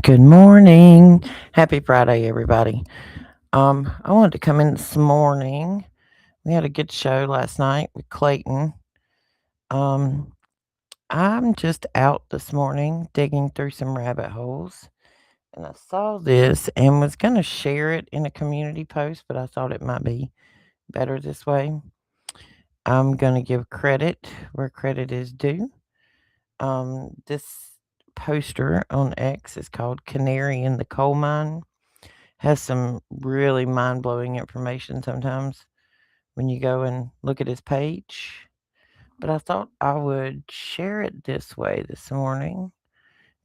Good morning. Happy Friday, everybody. I wanted to come in this morning. We had a good show last night with Clayton. Um, I'm just out this morning digging through some rabbit holes, and I saw this and was going to share it in a community post, but I thought it might be better this way. I'm going to give credit where credit is due. This poster on X is called Canary in the Coal Mine. Has some really mind-blowing information sometimes when you go and look at his page. But I thought I would share it this way this morning,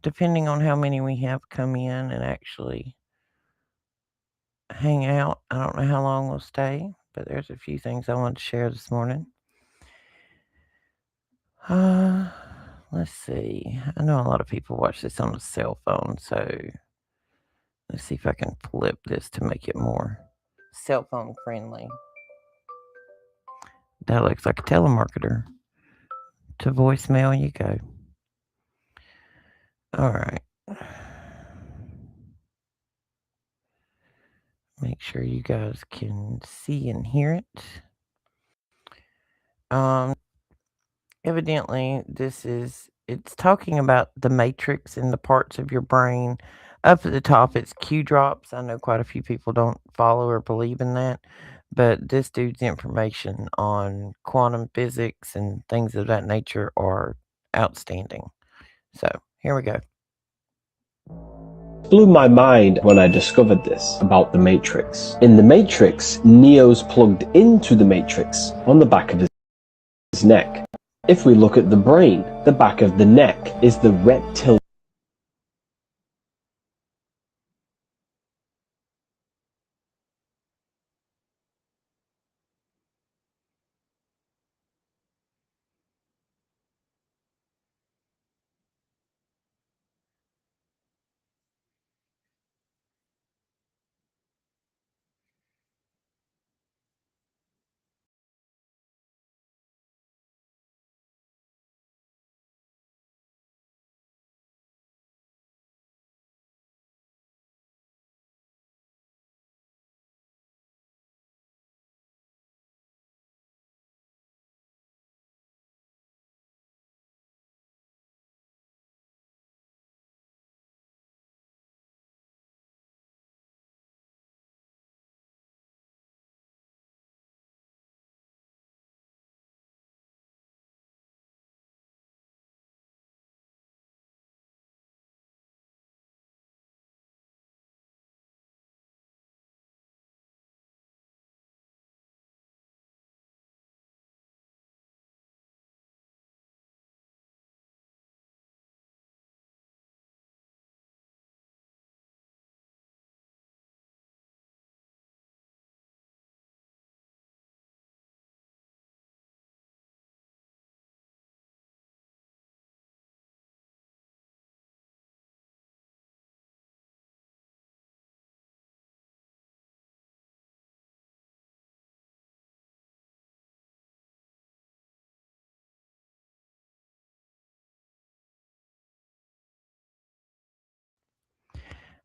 depending on how many we have come in and actually hang out. I don't know how long we'll stay, but there's a few things I want to share this morning. Uh, let's see. I know a lot of people watch this on a cell phone, so let's see if I can flip this to make it more cell phone friendly. That looks like a telemarketer. To voicemail you go. All right. Make sure you guys can see and hear it. Um, Evidently, it's talking about the matrix and the parts of your brain. Up at the top, it's Q drops. I know quite a few people don't follow or believe in that, but this dude's information on quantum physics and things of that nature are outstanding. So here we go. Blew my mind when I discovered this about the Matrix. In the Matrix, Neo's plugged into the Matrix on the back of his neck. If we look at the brain, the back of the neck is the reptilian.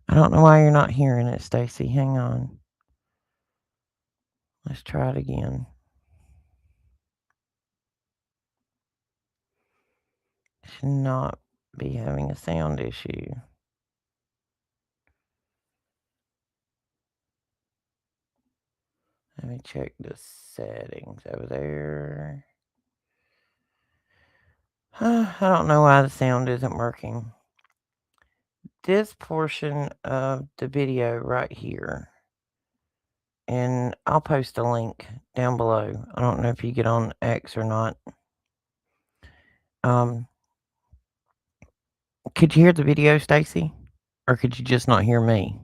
I don't know why you're not hearing it, Stacy. Hang on. Let's try it again. Should not be having a sound issue. Let me check the settings over there. I don't know why the sound isn't working. This portion of the video right here, and I'll post a link down below. I don't know if you get on X or not. Could you hear the video, Stacy? Or could you just not hear me?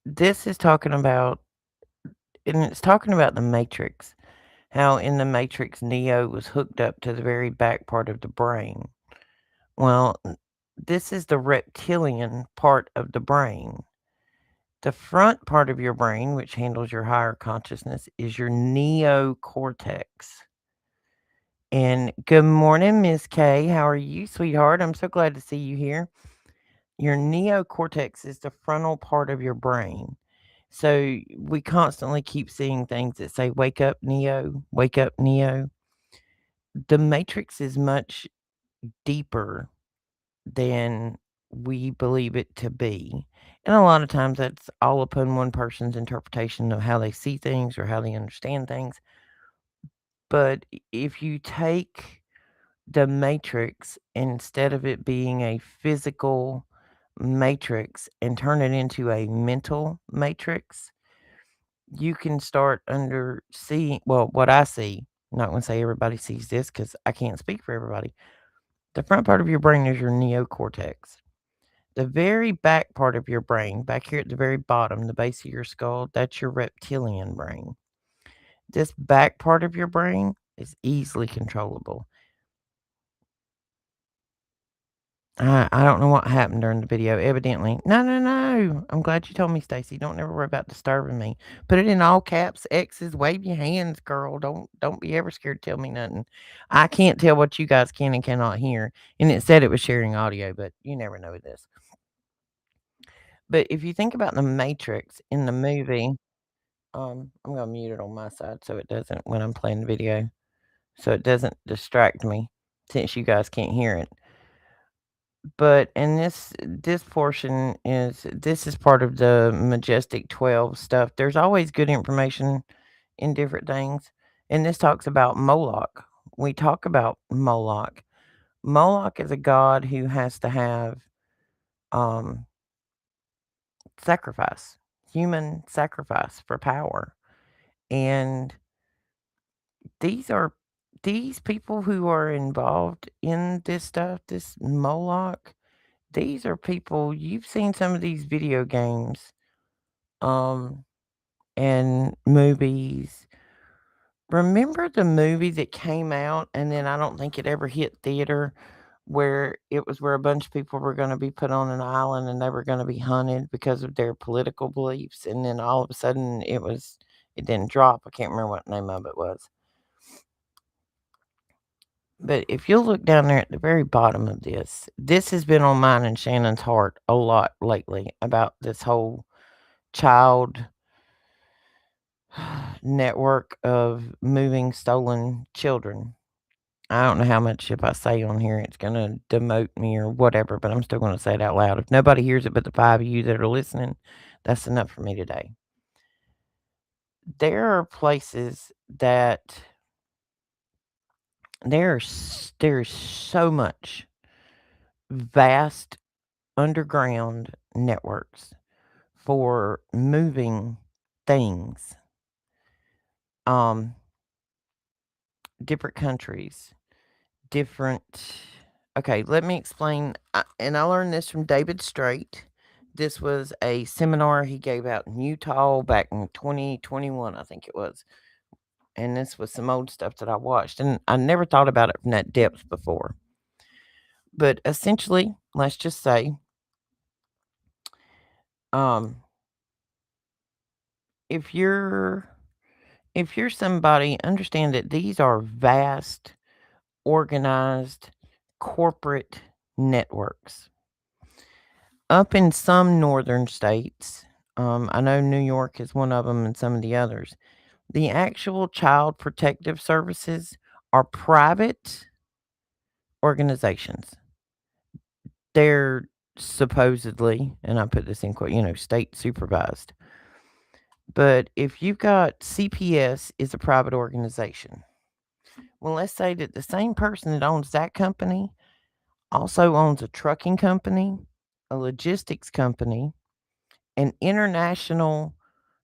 This is talking about, and it's talking about the Matrix. How in the Matrix, Neo was hooked up to the very back part of the brain. Well, this is the reptilian part of the brain. The front part of your brain, which handles your higher consciousness, is your neocortex. And good morning, Miss Kay. How are you, sweetheart? I'm so glad to see you here. Your neocortex is the frontal part of your brain. So we constantly keep seeing things that say, wake up, Neo, wake up, Neo. The matrix is much deeper than we believe it to be. And a lot of times that's all upon one person's interpretation of how they see things or how they understand things. But if you take the matrix, instead of it being a physical matrix, and turn it into a mental matrix, you can start under seeing, well, what I see. I'm not going to say everybody sees this because I can't speak for everybody. The front part of your brain is your neocortex. The very back part of your brain, back here at the very bottom, the base of your skull, that's your reptilian brain. This back part of your brain is easily controllable. I don't know what happened during the video. Evidently, no, no, no. I'm glad you told me, Stacy. Don't never worry about disturbing me. Put it in all caps, X's. Wave your hands, girl. Don't be ever scared to tell me nothing. I can't tell what you guys can and cannot hear. And it said it was sharing audio, but you never know with this. But if you think about the Matrix in the movie, I'm gonna mute it on my side so it doesn't when I'm playing the video, so it doesn't distract me since you guys can't hear it. But in this portion this is part of the Majestic 12 stuff. There's always good information in different things, and this talks about Moloch. We talk about Moloch. Moloch is a god who has to have um, sacrifice, human sacrifice for power, and these are these people who are involved in this stuff. This Moloch. These are people you've seen some of these video games, um, and movies. Remember the movie that came out and then I don't think it ever hit theater where it was where a bunch of people were gonna be put on an island and they were gonna be hunted because of their political beliefs, and then all of a sudden it didn't drop. I can't remember what the name of it was. But if you'll look down there at the very bottom of this has been on mine and Shannon's heart a lot lately about this whole child network of moving stolen children. I don't know how much if I say on here it's gonna demote me or whatever, but I'm still gonna say it out loud. If nobody hears it but the 5 of you that are listening, that's enough for me today. There are places that there's so much vast underground networks for moving things, um, different countries, different. Okay, let me explain. And I learned this from David Straight. This was a seminar he gave out in Utah back in 2021, I think it was. And this was some old stuff that I watched, and I never thought about it from that depth before. But essentially, let's just say, um, if you're if you're somebody, understand that these are vast, organized, corporate networks. Up in some northern states, I know New York is one of them and some of the others, the actual child protective services are private organizations. They're supposedly, and I put this in quote, state supervised. But if you've got CPS is a private organization. Well, let's say that the same person that owns that company also owns a trucking company, a logistics company, an international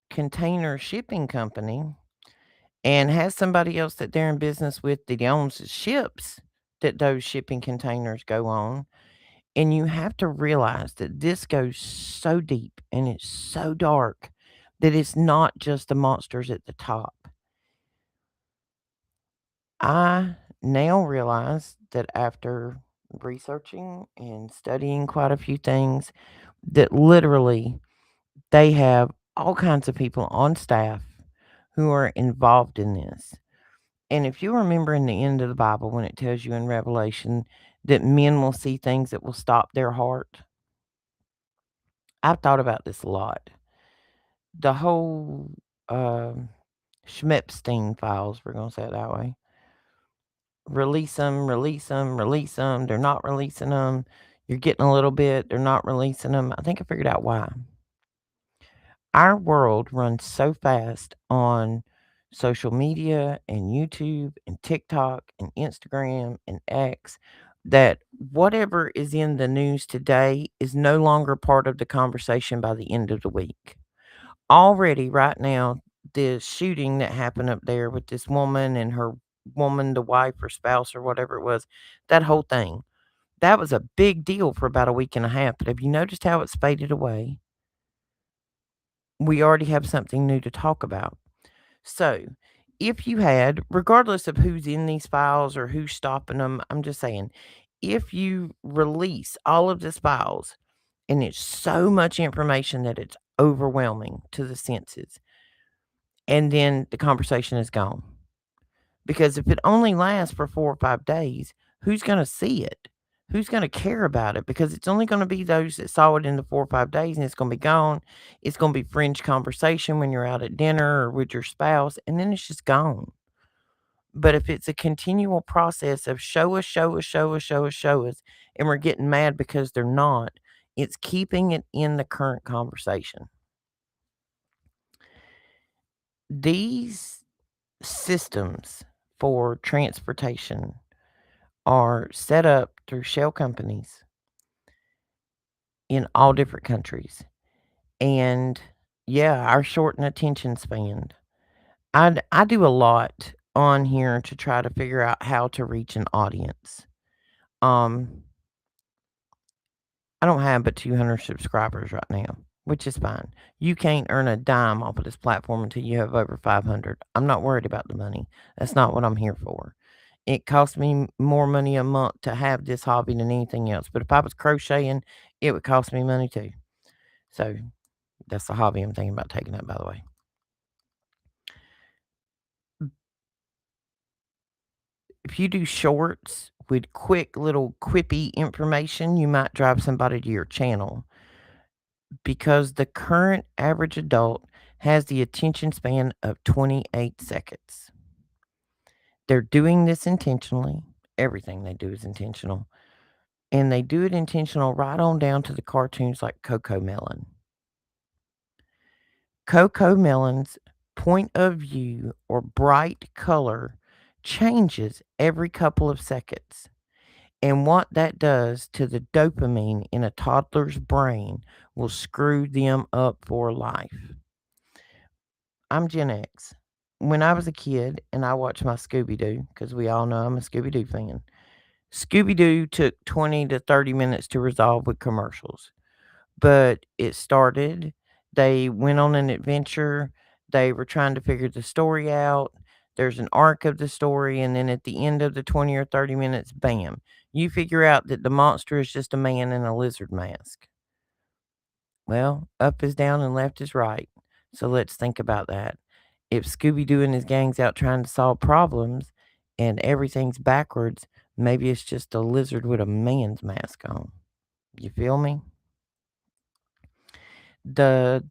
container shipping company, and has somebody else that they're in business with that owns the ships that those shipping containers go on. And you have to realize that this goes so deep and it's so dark that it's not just the monsters at the top. I now realize that after researching and studying quite a few things, that literally they have all kinds of people on staff who are involved in this. And if you remember in the end of the Bible when it tells you in Revelation that men will see things that will stop their heart, I've thought about this a lot. The whole um Schmepstein files, we're gonna say it that way. Release them, release them, release them. They're not releasing them. You're getting a little bit. They're not releasing them. I think I figured out why. Our world runs so fast on social media and YouTube and TikTok and Instagram and X that whatever is in the news today is no longer part of the conversation by the end of the week. Already, right now, the shooting that happened up there with this woman and her woman, the wife or spouse or whatever it was, that whole thing, that was a big deal for about a week and a half. But have you noticed how it's faded away? We already have something new to talk about. So, if you had, regardless of who's in these files or who's stopping them, I'm just saying, if you release all of these files and it's so much information that it's overwhelming to the senses, and then the conversation is gone. Because if it only lasts for 4 or 5 days, who's gonna see it? Who's gonna care about it? Because it's only gonna be those that saw it in the 4 or 5 days, and it's gonna be gone. It's gonna be fringe conversation when you're out at dinner or with your spouse, and then it's just gone. But if it's a continual process of show us, show us, show us, show us, show us, and we're getting mad because they're not, it's keeping it in the current conversation. These systems for transportation are set up through shell companies in all different countries. And yeah, our shortened attention span. I do a lot on here to try to figure out how to reach an audience. Um, I don't have but 200 subscribers right now, which is fine. You can't earn a dime off of this platform until you have over 500. I'm not worried about the money. That's not what I'm here for. It costs me more money a month to have this hobby than anything else. But if I was crocheting, it would cost me money too. So that's the hobby I'm thinking about taking up, by the way. If you do shorts with quick little quippy information, you might drive somebody to your channel because the current average adult has the attention span of 28 seconds. They're doing this intentionally. Everything they do is intentional. And they do it intentional right on down to the cartoons like Coco Melon. Coco Melon's point of view or bright color changes every couple of seconds. And what that does to the dopamine in a toddler's brain will screw them up for life. I'm Gen X. When I was a kid and I watched my Scooby Doo, because we all know I'm a Scooby Doo fan, Scooby Doo took 20 to 30 minutes to resolve with commercials. But it started, they went on an adventure, they were trying to figure the story out. There's an arc of the story, and then at the end of the 20 or 30 minutes, bam, you figure out that the monster is just a man in a lizard mask. Well, up is down and left is right. So let's think about that. If Scooby Doo and his gang's out trying to solve problems and everything's backwards, maybe it's just a lizard with a man's mask on. You feel me? The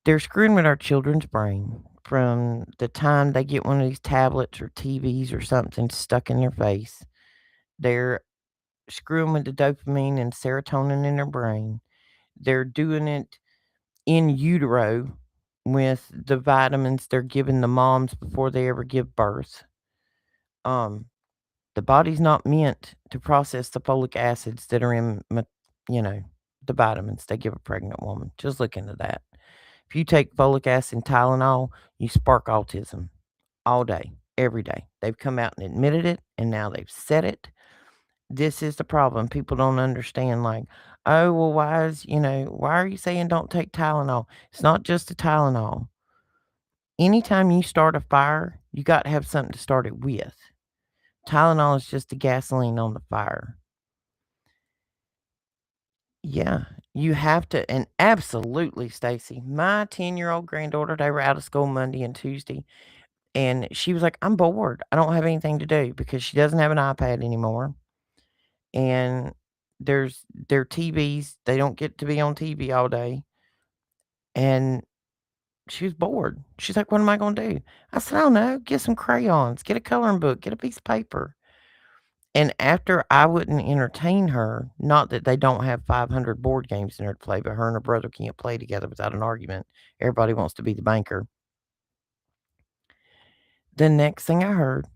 They're screwing with our children's brain from the time they get one of these tablets or TVs or something stuck in their face. They're screwing with the dopamine and serotonin in their brain. They're doing it in utero with the vitamins they're giving the moms before they ever give birth. Um, the body's not meant to process the folic acids that are in, you know, the vitamins they give a pregnant woman. Just look into that. If you take folic acid and Tylenol, you spark autism all day, every day. They've come out and admitted it, and now they've said it. This is the problem. People don't understand, like, oh, well, why are you saying don't take Tylenol? It's not just the Tylenol. Anytime you start a fire, you got to have something to start it with. Tylenol is just the gasoline on the fire. Yeah, you have to, and absolutely, Stacy. My 10-year-old granddaughter, they were out of school Monday and Tuesday. And she was like, "I'm bored. I don't have anything to do," because she doesn't have an iPad anymore. And their TVs, they don't get to be on TV all day. And she was bored. She's like, "What am I gonna do?" I said, "I don't know. Get some crayons, get a coloring book, get a piece of paper." And after I wouldn't entertain her, not that they don't have 500 board games in there to play, but her and her brother can't play together without an argument. Everybody wants to be the banker. The next thing I heard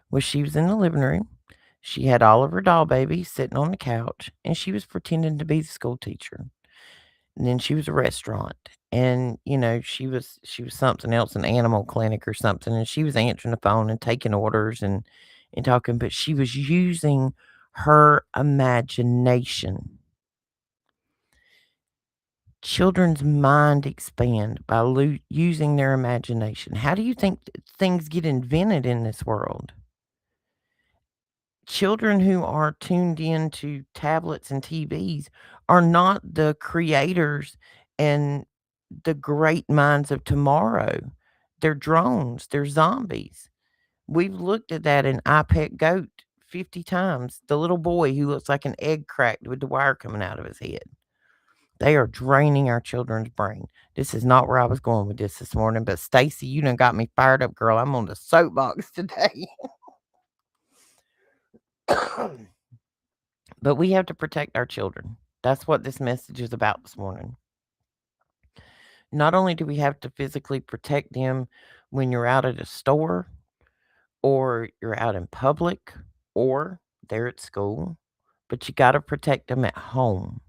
was she was in the living room. She had all of her doll babies sitting on the couch, and she was pretending to be the school teacher. And then she was a restaurant, and, she was something else, an animal clinic or something, and she was answering the phone and taking orders and talking, but she was using her imagination. Children's mind expand by using their imagination. How do you think things get invented in this world? Children who are tuned into tablets and TVs are not the creators and the great minds of tomorrow. They're drones, they're zombies. We've looked at that in I Pet Goat 50 times. The little boy who looks like an egg cracked with the wire coming out of his head. They are draining our children's brain. This is not where I was going with this morning, but Stacy, you done got me fired up, girl. I'm on the soapbox today. But we have to protect our children. That's what this message is about this morning. Not only do we have to physically protect them when you're out at a store or you're out in public or they're at school, but you got to protect them at home.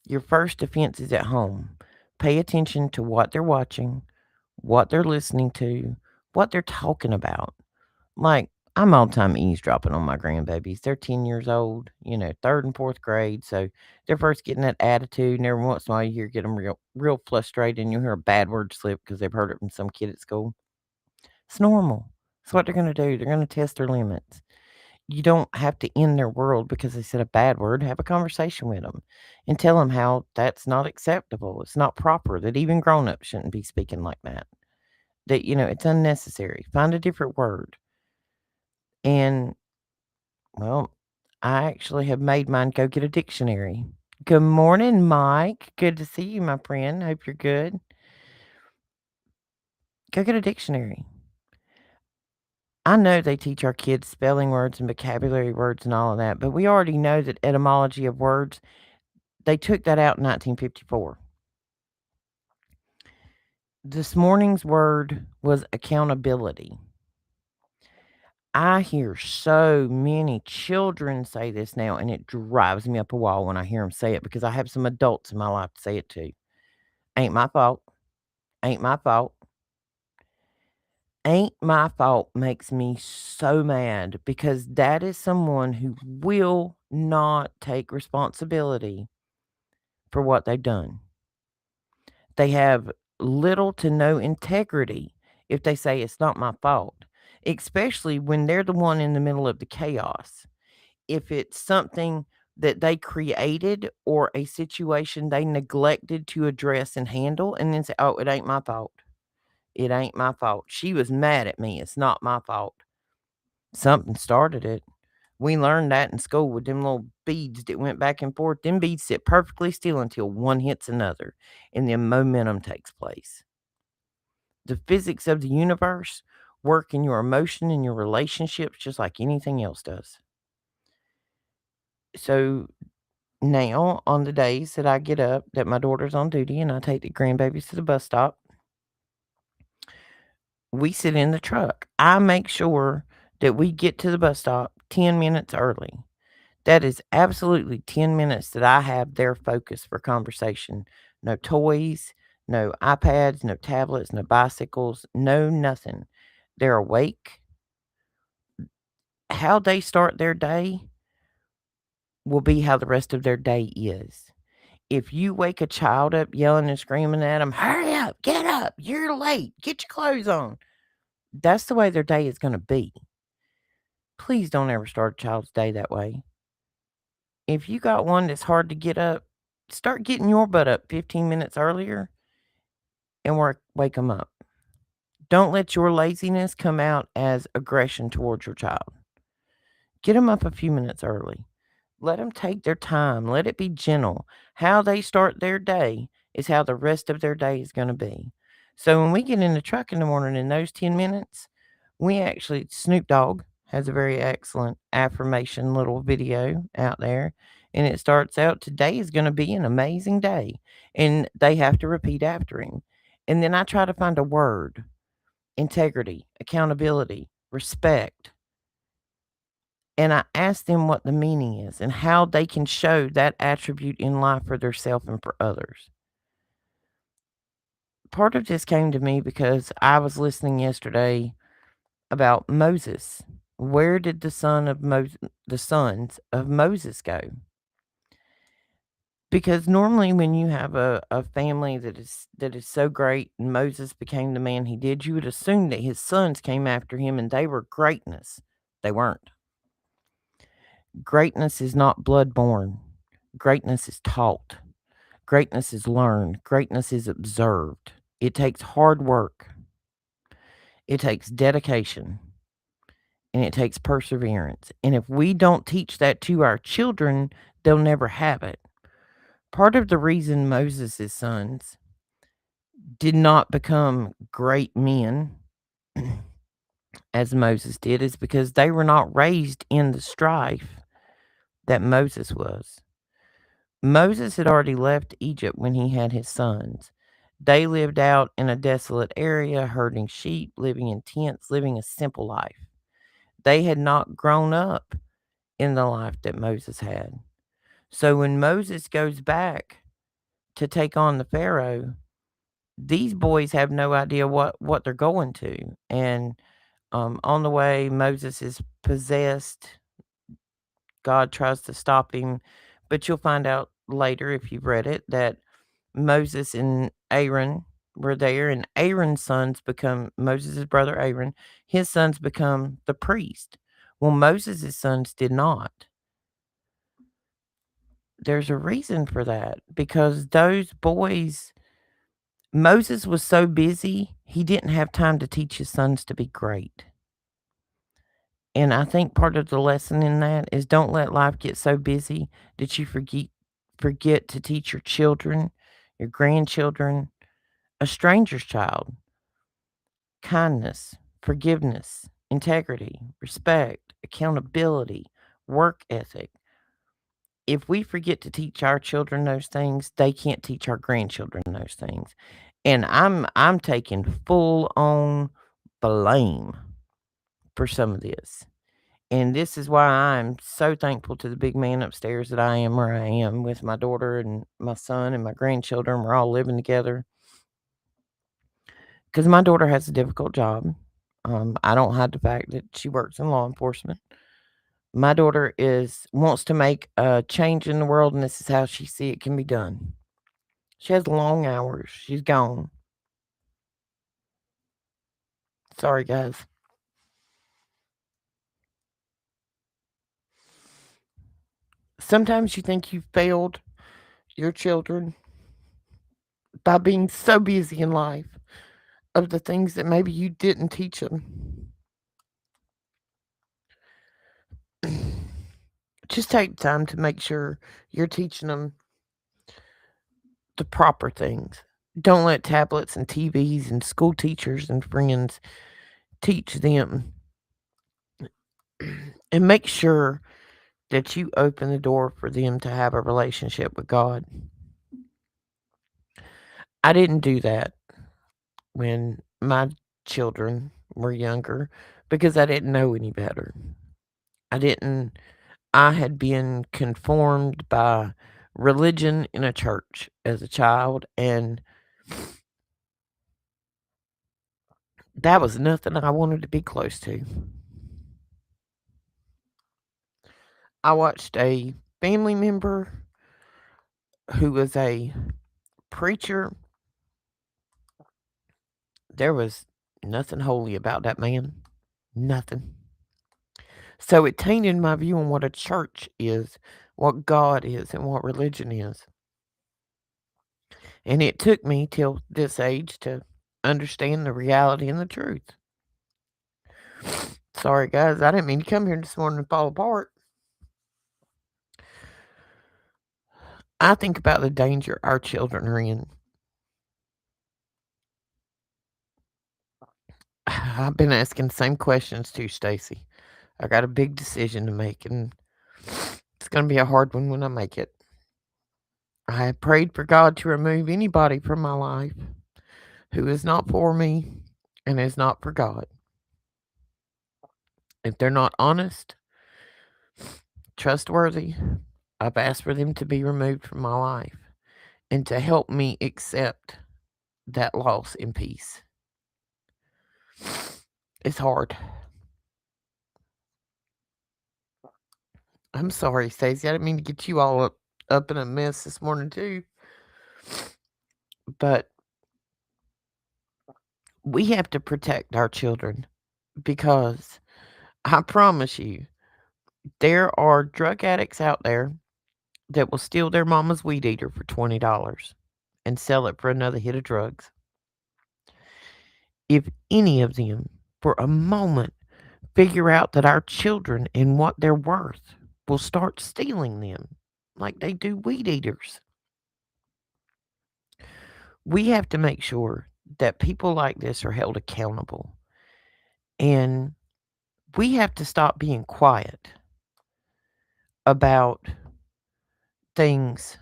Your first defense is at home. Pay attention to what they're watching, what they're listening to, what they're talking about. Like, I'm all time eavesdropping on my grandbabies. They're 10 years old, 3rd and 4th grade. So they're first getting that attitude. And every once in a while, you get them real frustrated and you hear a bad word slip because they've heard it from some kid at school. It's normal. It's what they're going to do. They're going to test their limits. You don't have to end their world because they said a bad word. Have a conversation with them and tell them how that's not acceptable. It's not proper, that even grown ups shouldn't be speaking like that. That, it's unnecessary. Find a different word. And, well, I actually have made mine go get a dictionary. Good morning, Mike. Good to see you, my friend. Hope you're good. Go get a dictionary. I know they teach our kids spelling words and vocabulary words and all of that, but we already know that etymology of words, they took that out in 1954. This morning's word was accountability. I hear so many children say this now, and it drives me up a wall when I hear them say it because I have some adults in my life to say it to. Ain't my fault. Ain't my fault. Ain't my fault makes me so mad because that is someone who will not take responsibility for what they've done. They have little to no integrity if they say it's not my fault, especially when they're the one in the middle of the chaos. If it's something that they created or a situation they neglected to address and handle, and then say, "Oh, it ain't my fault. It ain't my fault. She was mad at me. It's not my fault." Something started it. We learned that in school with them little beads that went back and forth. Them beads sit perfectly still until one hits another, and then momentum takes place. The physics of the universe work in your emotion and your relationships just like anything else does. So now, on the days that I get up, that my daughter's on duty and I take the grandbabies to the bus stop, we sit in the truck. I make sure that we get to the bus stop 10 minutes early. That is absolutely 10 minutes that I have their focus for conversation. No toys, no iPads, no tablets, no bicycles, no nothing. They're awake. How they start their day will be how the rest of their day is. If you wake a child up yelling and screaming at them, "Hurry up, get up, you're late, get your clothes on," that's the way their day is going to be. Please don't ever start a child's day that way. If you got one that's hard to get up, start getting your butt up 15 minutes earlier and wake them up. Don't let your laziness come out as aggression towards your child. Get them up a few minutes early. Let them take their time. Let it be gentle. How they start their day is how the rest of their day is going to be. So when we get in the truck in the morning in those 10 minutes, we actually, Snoop Dogg has a very excellent affirmation little video out there. And it starts out, today is going to be an amazing day. And they have to repeat after him. And then I try to find a word: integrity, accountability, respect, and I ask them what the meaning is and how they can show that attribute in life for themselves and for others. Part of this came to me because I was listening yesterday about Moses. Where did the sons of Moses go? Because normally when you have a family that is so great and Moses became the man he did, you would assume that his sons came after him and they were greatness. They weren't. Greatness is not blood-born. Greatness is taught. Greatness is learned. Greatness is observed. It takes hard work. It takes dedication. And it takes perseverance. And if we don't teach that to our children, they'll never have it. Part of the reason Moses' sons did not become great men as Moses did is because they were not raised in the strife that Moses was. Moses had already left Egypt when he had his sons. They lived out in a desolate area, herding sheep, living in tents, living a simple life. They had not grown up in the life that Moses had. So when Moses goes back to take on the Pharaoh, these boys have no idea what they're going to. And on the way, Moses is possessed. God tries to stop him, but you'll find out later if you've read it that Moses and Aaron were there, and Aaron's sons become Moses' brother Aaron. His sons become the priest. Well, Moses' sons did not. There's a reason for that because those boys, Moses was so busy, he didn't have time to teach his sons to be great. And I think part of the lesson in that is don't let life get so busy that you forget to teach your children, your grandchildren, a stranger's child, kindness, forgiveness, integrity, respect, accountability, work ethic. If we forget to teach our children those things, they can't teach our grandchildren those things. And I'm taking full on blame for some of this. And this is why I'm so thankful to the big man upstairs that I am where I am with my daughter and my son and my grandchildren. We're all living together. Because my daughter has a difficult job. I don't hide the fact that she works in law enforcement. My daughter wants to make a change in the world, and this is how she see it can be done. She has long hours. She's gone. Sorry, guys. Sometimes you think you failed your children by being so busy in life of the things that maybe you didn't teach them. Just take time to make sure you're teaching them the proper things. Don't let tablets and TVs and school teachers and friends teach them. And make sure that you open the door for them to have a relationship with God. I didn't do that when my children were younger because I didn't know any better. I had been conformed by religion in a church as a child, and that was nothing I wanted to be close to. I watched a family member who was a preacher. There was nothing holy about that man. Nothing. So it tainted my view on what a church is, what God is, and what religion is. And it took me till this age to understand the reality and the truth. Sorry, guys, I didn't mean to come here this morning and fall apart. I think about the danger our children are in. I've been asking the same questions too, Stacy. I got a big decision to make, and it's going to be a hard one when I make it. I have prayed for God to remove anybody from my life who is not for me and is not for God. If they're not honest, trustworthy, I've asked for them to be removed from my life and to help me accept that loss in peace. It's hard. I'm sorry, Stacey. I didn't mean to get you all up in a mess this morning too. But we have to protect our children because I promise you, there are drug addicts out there that will steal their mama's weed eater for $20 and sell it for another hit of drugs. If any of them, for a moment, figure out that our children and what they're worth, will start stealing them like they do weed eaters. We have to make sure that people like this are held accountable. And we have to stop being quiet about things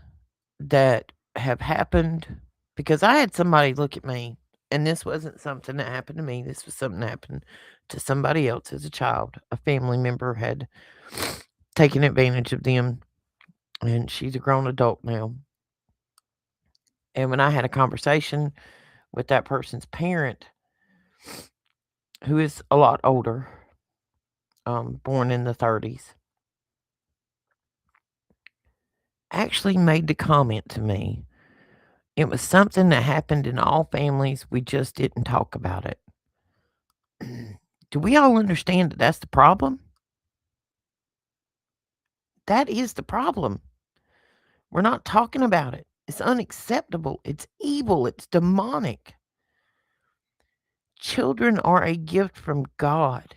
that have happened, because I had somebody look at me, and this wasn't something that happened to me. This was something that happened to somebody else as a child. A family member had taken advantage of them, and she's a grown adult now. And when I had a conversation with that person's parent, who is a lot older, born in the 30s, actually made the comment to me. It was something that happened in all families. We just didn't talk about it. Do we all understand that that's the problem? That is the problem. We're not talking about it. It's unacceptable. It's evil. It's demonic. Children are a gift from God,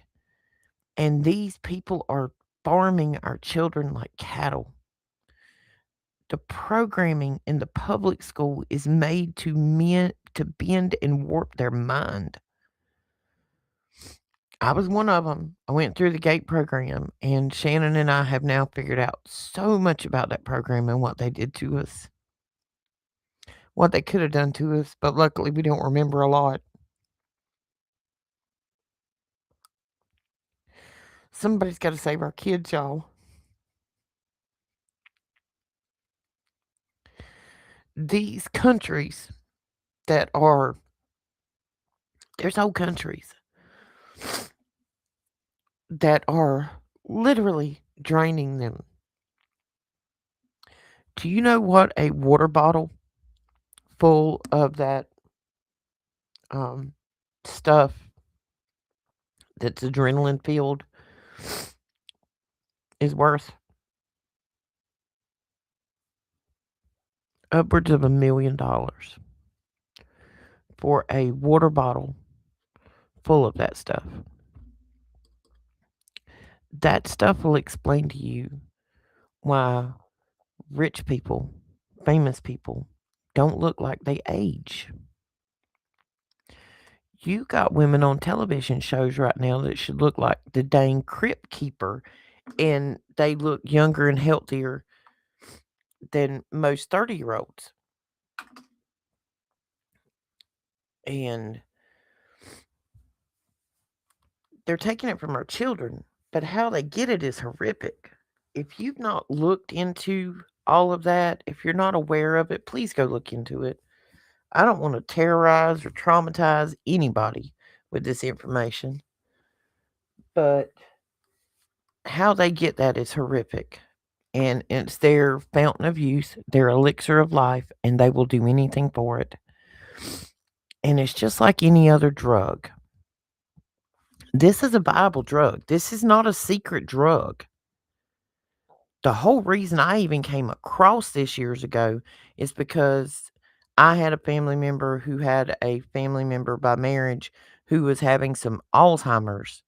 and these people are farming our children like cattle. The programming in the public school is made to bend and warp their mind. I was one of them. I went through the GATE program, and Shannon and I have now figured out so much about that program and what they did to us, what they could have done to us, but luckily we don't remember a lot. Somebody's got to save our kids, y'all. These countries that are, there's whole countries that are literally draining them. Do you know what a water bottle full of that stuff that's adrenaline filled is worth? Upwards of $1 million for a water bottle full of that stuff. That stuff will explain to you why rich people, famous people, don't look like they age. You got women on television shows right now that should look like the dang crypt keeper, and they look younger and healthier than most 30-year-olds. And they're taking it from our children, but how they get it is horrific. If you've not looked into all of that, if you're not aware of it, please go look into it. I don't want to terrorize or traumatize anybody with this information, but how they get that is horrific. And it's their fountain of youth, their elixir of life, and they will do anything for it. And it's just like any other drug. This is a Bible drug. This is not a secret drug. The whole reason I even came across this years ago is because I had a family member who had a family member by marriage who was having some Alzheimer's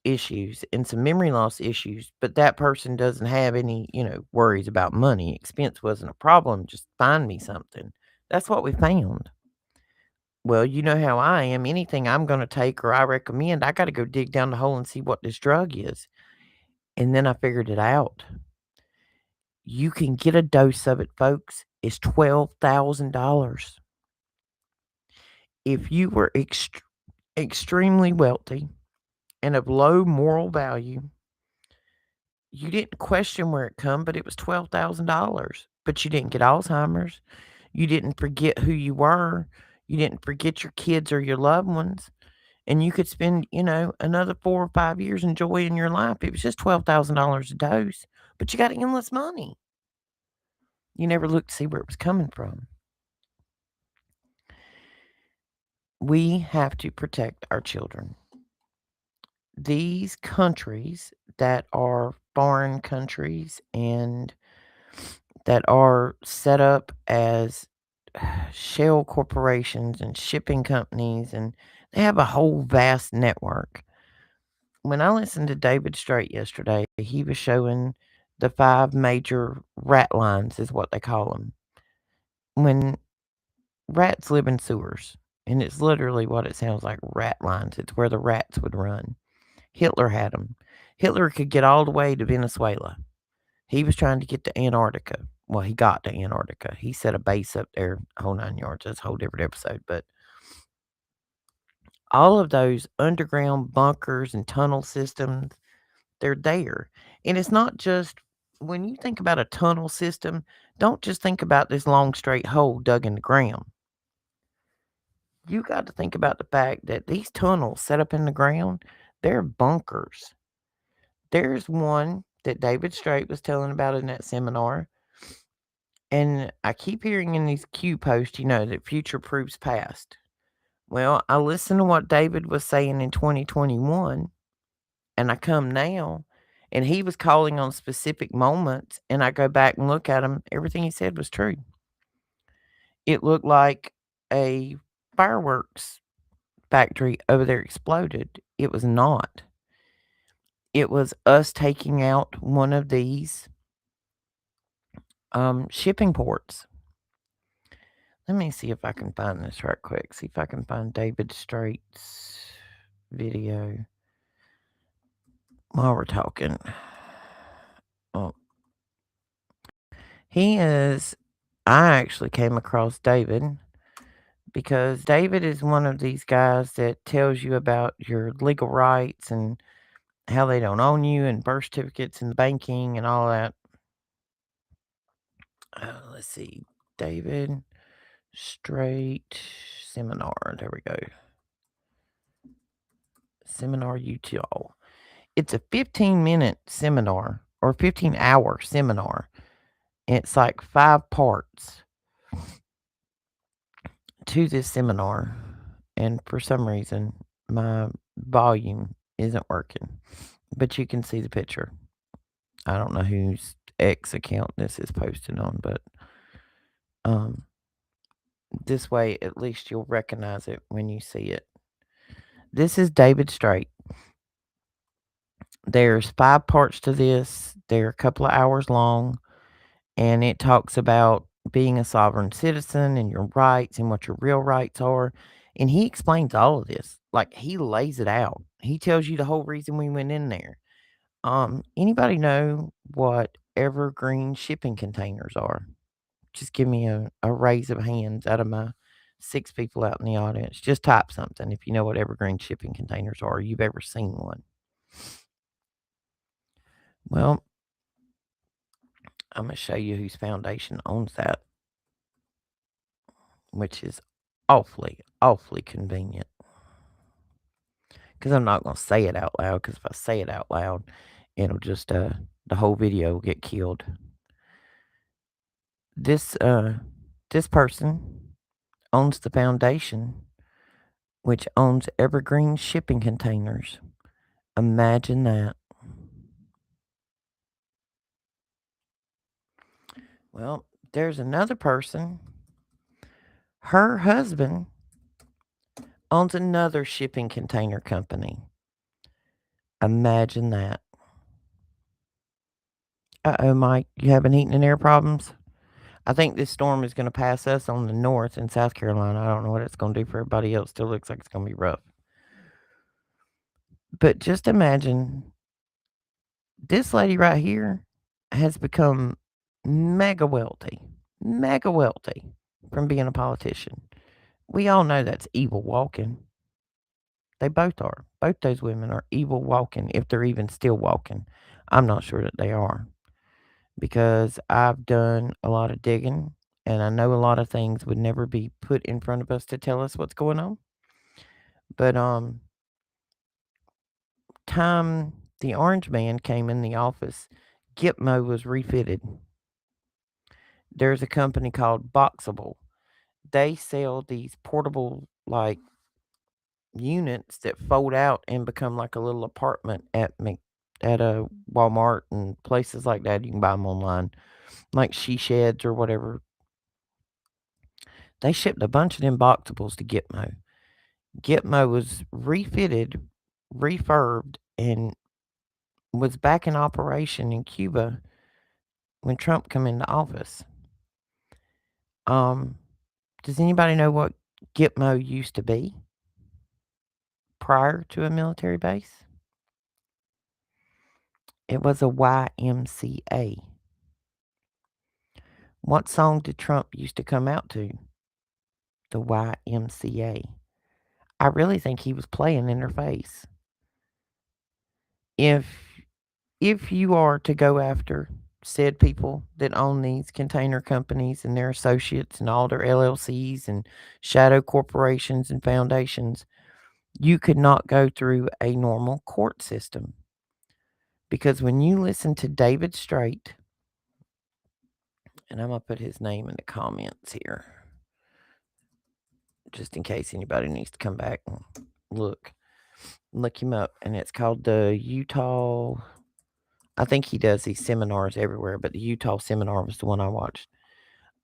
issues and some memory loss issues, but that person doesn't have any, worries about money. Expense wasn't a problem. Just find me something. That's what we found. Well, you know how I am. Anything I'm going to take or I recommend, I got to go dig down the hole and see what this drug is. And then I figured it out. You can get a dose of it, folks. It's $12,000. If you were extremely wealthy and of low moral value, you didn't question where it come, but it was $12,000. But you didn't get Alzheimer's. You didn't forget who you were. You didn't forget your kids or your loved ones. And you could spend, another 4 or 5 years enjoying your life. It was just $12,000 a dose, but you got endless money. You never looked to see where it was coming from. We have to protect our children. These countries that are foreign countries and that are set up as shell corporations and shipping companies, and they have a whole vast network. When I listened to David Straight yesterday, he was showing the 5 major rat lines, is what they call them. When rats live in sewers, and it's literally what it sounds like, rat lines. It's where the rats would run. Hitler had them. Hitler could get all the way to Venezuela. He was trying to get to Antarctica. Well, he got to Antarctica. He set a base up there, whole 9 yards. That's a whole different episode. But all of those underground bunkers and tunnel systems, they're there. And it's not just when you think about a tunnel system, don't just think about this long straight hole dug in the ground. You got to think about the fact that these tunnels set up in the ground, they're bunkers. There's one that David Straight was telling about in that seminar. And I keep hearing in these Q posts, that future proves past. Well, I listened to what David was saying in 2021, and I come now, and he was calling on specific moments, and I go back and look at him. Everything he said was true. It looked like a fireworks factory over there exploded. It was not. It was us taking out one of these shipping ports. Let me see if I can find this right quick. See if I can find David Straight's video while we're talking. Oh, I actually came across David because David is one of these guys that tells you about your legal rights and how they don't own you and birth certificates and banking and all that. Let's see. David Straight seminar. There we go. Seminar UTL. It's a 15-minute seminar or 15-hour seminar. It's like 5 parts to this seminar. And for some reason, my volume isn't working. But you can see the picture. I don't know whose X account this is posted on, but this way at least you'll recognize it when you see it. This is David Straight. There's 5 parts to this. They're a couple of hours long, and it talks about being a sovereign citizen and your rights and what your real rights are. And he explains all of this. Like, he lays it out. He tells you the whole reason we went in there. Anybody know what evergreen shipping containers are? Just give me a raise of hands out of my 6 people out in the audience. Just type something if you know what evergreen shipping containers are or you've ever seen one. Well, I'm going to show you whose foundation owns that, which is awfully, awfully convenient. Because I'm not going to say it out loud, because if I say it out loud, it'll just, the whole video will get killed. This person owns the foundation, which owns evergreen shipping containers. Imagine that. Well, there's another person Her husband owns another shipping container company. Imagine that. Uh-oh, Mike, you having heat and air problems? I think this storm is going to pass us on the north in South Carolina. I don't know what it's going to do for everybody else. Still looks like it's going to be rough. But just imagine this lady right here has become mega wealthy from being a politician. We all know that's evil walking. They both are. Both those women are evil walking, if they're even still walking. I'm not sure that they are because I've done a lot of digging and I know a lot of things would never be put in front of us to tell us what's going on. But time the orange man came in the office, Gitmo was refitted. There's a company called Boxable. They sell these portable like units that fold out and become like a little apartment at a Walmart and places like that. You can buy them online, like She Sheds or whatever. They shipped a bunch of them Boxables to Gitmo. Gitmo was refitted, refurbed, and was back in operation in Cuba when Trump come into office. Um, does anybody know what Gitmo used to be prior to a military base? It was a YMCA. What song did Trump used to come out to? The YMCA. I really think he was playing in their face. If if you are to go after said people that own these container companies and their associates and all their LLCs and shadow corporations and foundations, you could not go through a normal court system. Because when you listen to David Straight, and I'm going to put his name in the comments here, just in case anybody needs to come back and look him up. And it's called the Utah. I think he does these seminars everywhere, but the Utah seminar was the one I watched.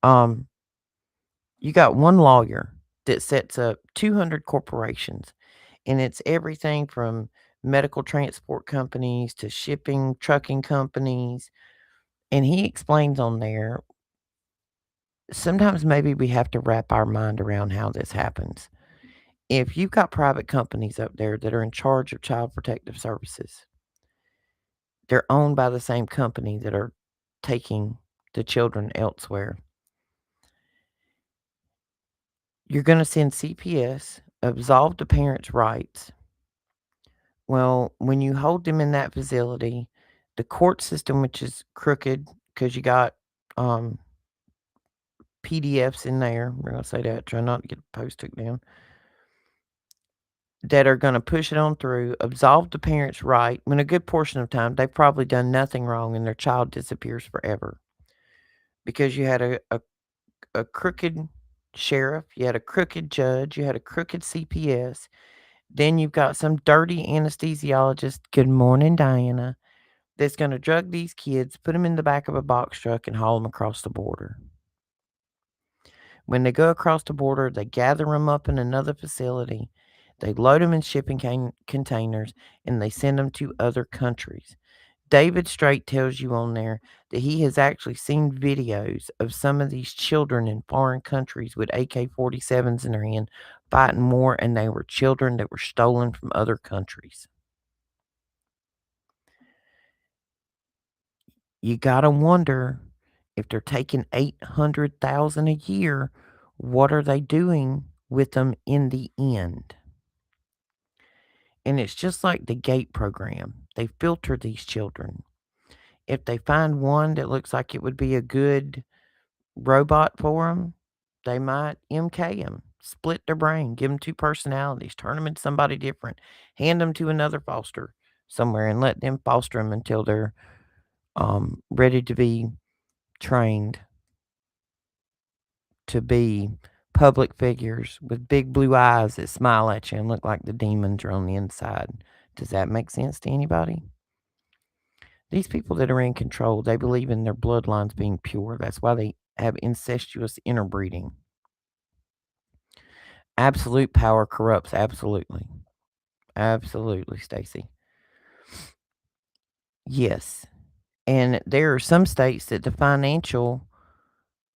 You got one lawyer that sets up 200 corporations, and it's everything from medical transport companies to shipping, trucking companies. And he explains on there, sometimes maybe we have to wrap our mind around how this happens. If you've got private companies up there that are in charge of child protective services, they're owned by the same company that are taking the children elsewhere. You're going to send CPS, absolve the parents' rights. Well, when you hold them in that facility, the court system, which is crooked because you got PDFs in there, we're going to say that, try not to get the post took down, that are going to push it on through, absolve the parents' right, when a good portion of time they've probably done nothing wrong and their child disappears forever. Because you had a crooked sheriff, you had a crooked judge, you had a crooked CPS, then you've got some dirty anesthesiologist, good morning, Diana, that's going to drug these kids, put them in the back of a box truck, and haul them across the border. When they go across the border, they gather them up in another facility, they load them in shipping containers, and they send them to other countries. David Straight tells you on there that he has actually seen videos of some of these children in foreign countries with AK-47s in their hand fighting war, and they were children that were stolen from other countries. You gotta wonder, if they're taking 800,000 a year, what are they doing with them in the end? And it's just like the GATE program. They filter these children. If they find one that looks like it would be a good robot for them, they might MK them, split their brain, give them two personalities, turn them into somebody different, hand them to another foster somewhere, and let them foster them until they're ready to be trained to be public figures with big blue eyes that smile at you and look like the demons are on the inside. Does that make sense to anybody? These people that are in control, they believe in their bloodlines being pure. That's why they have incestuous interbreeding. Absolute power corrupts absolutely. Absolutely, Stacy. Yes. And there are some states that the financial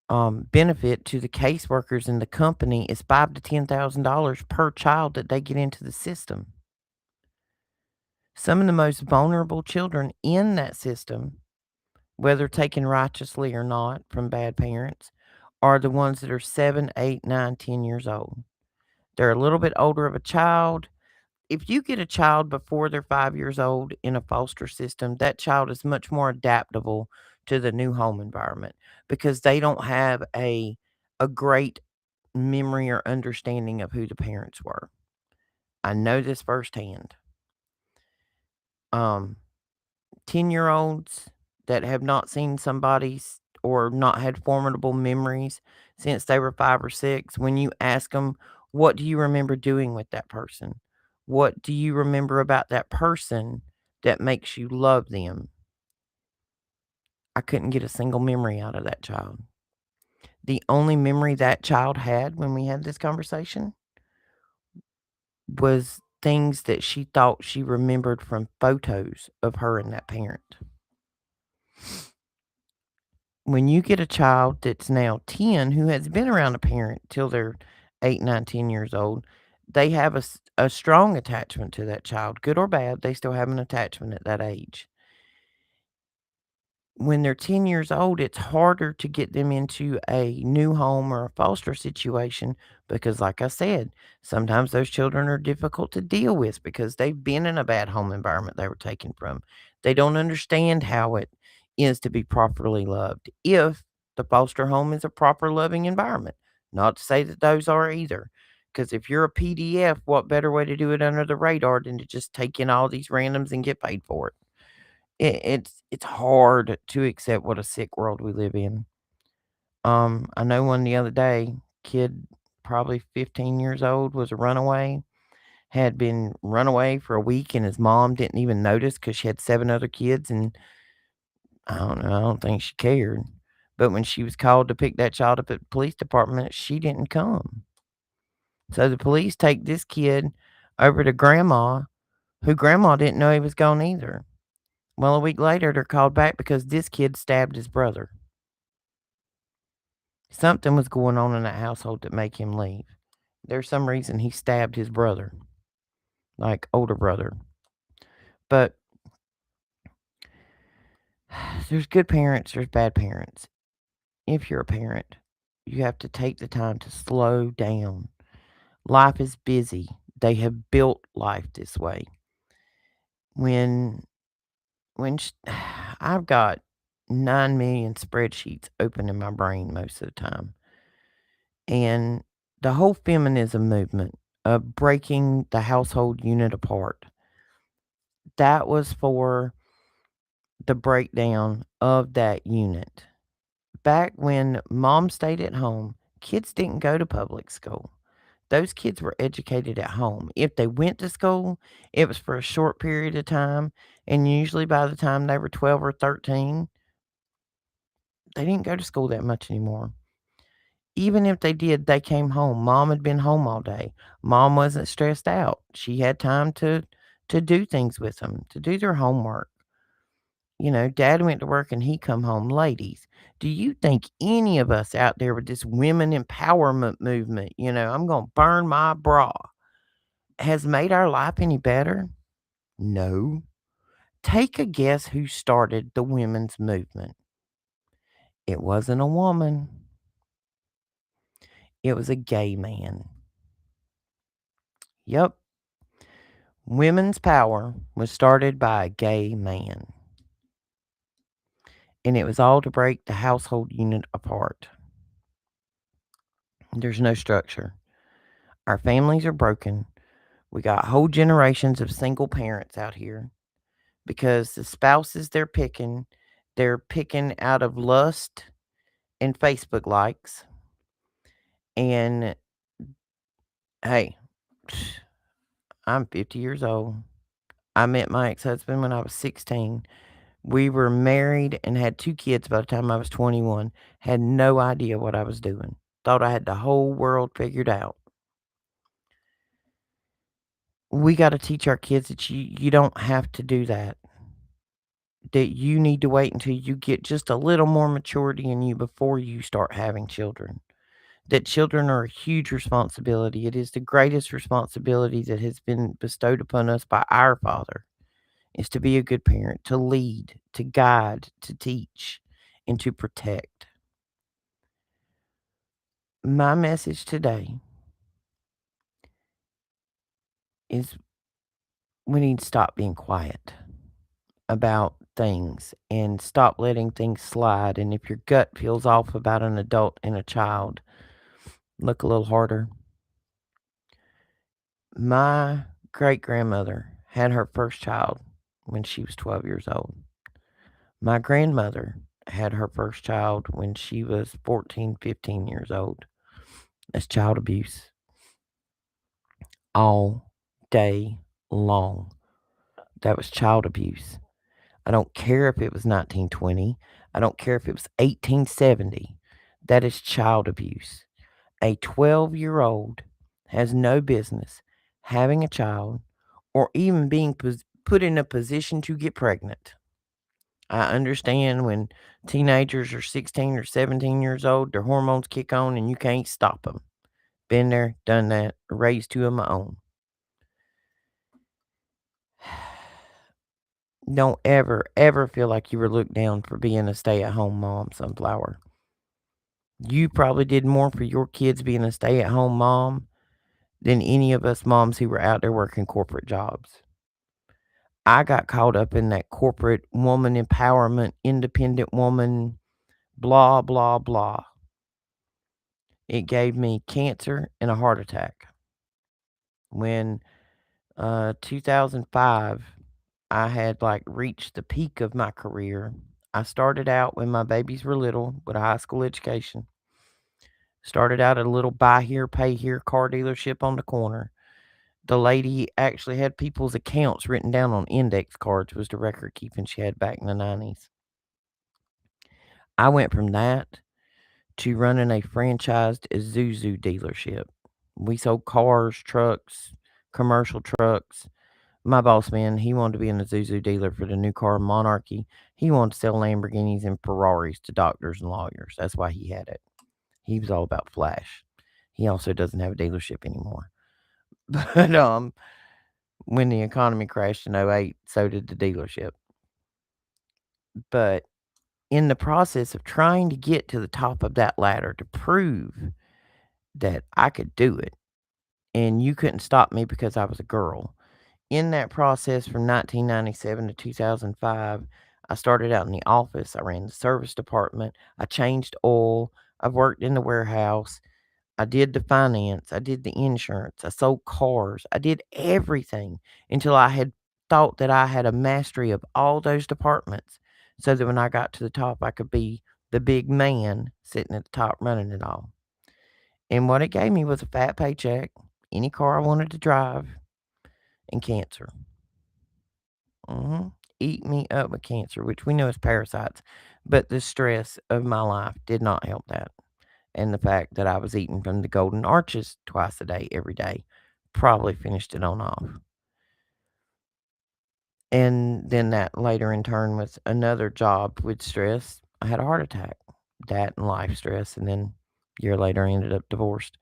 benefit to the caseworkers in the company is $5,000 to $10,000 per child that they get into the system. Some of the most vulnerable children in that system, whether taken righteously or not from bad parents, are the ones that are 7, 8, 9, 10 years old. They're a little bit older of a child. If you get a child before they're 5 years old in a foster system, that child is much more adaptable to the new home environment because they don't have a great memory or understanding of who the parents were. I know this firsthand. Um, 10-year-olds that have not seen somebody's or not had formidable memories since they were 5 or 6, when you ask them, what do you remember doing with that person? What do you remember about that person that makes you love them? I couldn't get a single memory out of that child. The only memory that child had when we had this conversation was things that she thought she remembered from photos of her and that parent. When you get a child that's now 10 who has been around a parent till they're 8, 9, 10 years old, they have a strong attachment to that child, good or bad, they still have an attachment at that age. When they're 10 years old, it's harder to get them into a new home or a foster situation because, like I said, sometimes those children are difficult to deal with because they've been in a bad home environment they were taken from. They don't understand how it is to be properly loved if the foster home is a proper loving environment. Not to say that those are either. Because if you're a PDF, what better way to do it under the radar than to just take in all these randoms and get paid for it? It's hard to accept what a sick world we live in. I know one the other day, kid probably 15 years old was a runaway, had been run away for a week, and his mom didn't even notice because she had 7 other kids, and I don't know, I don't think she cared. But when she was called to pick that child up at the police department, she didn't come. So the police take this kid over to grandma, who grandma didn't know he was gone either. Well, a week later, they're called back because this kid stabbed his brother. Something was going on in that household that make him leave. There's some reason he stabbed his brother, like older brother. But there's good parents, there's bad parents. If you're a parent, you have to take the time to slow down. Life is busy. They have built life this way. When when I've got 9 million spreadsheets open in my brain most of the time. And the whole feminism movement of breaking the household unit apart, that was for the breakdown of that unit. Back when mom stayed at home, kids didn't go to public school. Those kids were educated at home. If they went to school, it was for a short period of time. And usually by the time they were 12 or 13, they didn't go to school that much anymore. Even if they did, they came home. Mom had been home all day. Mom wasn't stressed out. She had time to do things with them, to do their homework. Dad went to work and he come home. Ladies, do you think any of us out there with this women empowerment movement, I'm going to burn my bra, has made our life any better? No. Take a guess who started the women's movement. It wasn't a woman. It was a gay man. Yep. Women's power was started by a gay man. And it was all to break the household unit apart. There's no structure. Our families are broken. We got whole generations of single parents out here because the spouses they're picking out of lust and Facebook likes. And hey, I'm 50 years old. I met my ex husband when I was 16. We were married and had 2 kids by the time I was 21. Had no idea what I was doing. Thought I had the whole world figured out. We got to teach our kids that you don't have to do that. That you need to wait until you get just a little more maturity in you before you start having children. That children are a huge responsibility. It is the greatest responsibility that has been bestowed upon us by our Father, is to be a good parent, to lead, to guide, to teach, and to protect. My message today is we need to stop being quiet about things and stop letting things slide. And if your gut feels off about an adult and a child, look a little harder. My great grandmother had her first child when she was 12 years old. My grandmother had her first child when she was 14, 15 years old. That's child abuse all day long. That was child abuse. I don't care if it was 1920. I don't care if it was 1870. That is child abuse. A 12-year-old has no business having a child or even being put in a position to get pregnant. I understand when teenagers are 16 or 17 years old, their hormones kick on and you can't stop them. Been there, done that, raised two of my own. Don't ever, ever feel like you were looked down for being a stay at home mom, Sunflower. You probably did more for your kids being a stay at home mom than any of us moms who were out there working corporate jobs. I got caught up in that corporate woman empowerment, independent woman, blah, blah, blah. It gave me cancer and a heart attack. When 2005, I had like reached the peak of my career. I started out when my babies were little with a high school education. Started out at a little buy here, pay here car dealership on the corner. The lady actually had people's accounts written down on index cards, was the record keeping she had back in the 90s. I went from that to running a franchised Isuzu dealership. We sold cars, trucks, commercial trucks. My boss man, he wanted to be an Isuzu dealer for the new car Monarchy. He wanted to sell Lamborghinis and Ferraris to doctors and lawyers. That's why he had it. He was all about flash. He also doesn't have a dealership anymore. But when the economy crashed in '08, so did the dealership. But in the process of trying to get to the top of that ladder to prove that I could do it, and you couldn't stop me because I was a girl. In that process from 1997 to 2005, I started out in the office. I ran the service department. I changed oil. I've worked in the warehouse. I did the finance. I did the insurance. I sold cars. I did everything until I had thought that I had a mastery of all those departments so that when I got to the top, I could be the big man sitting at the top running it all. And what it gave me was a fat paycheck, any car I wanted to drive, and cancer. Eat me up with cancer, which we know is parasites, but the stress of my life did not help that. And the fact that I was eating from the golden arches twice a day, every day, probably finished it on off. And then that later in turn with another job with stress, I had a heart attack. That and life stress, and then a year later I ended up divorced.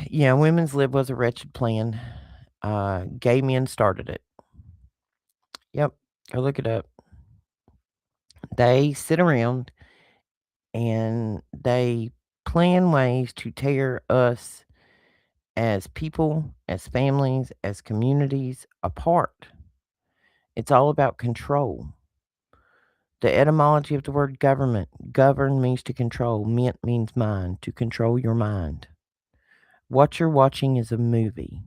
Yeah, women's lib was a wretched plan. Gay men started it. Yep, go look it up. They sit around and they plan ways to tear us as people, as families, as communities apart. It's all about control. The etymology of the word government, govern means to control, mint means mind, to control your mind. What you're watching is a movie.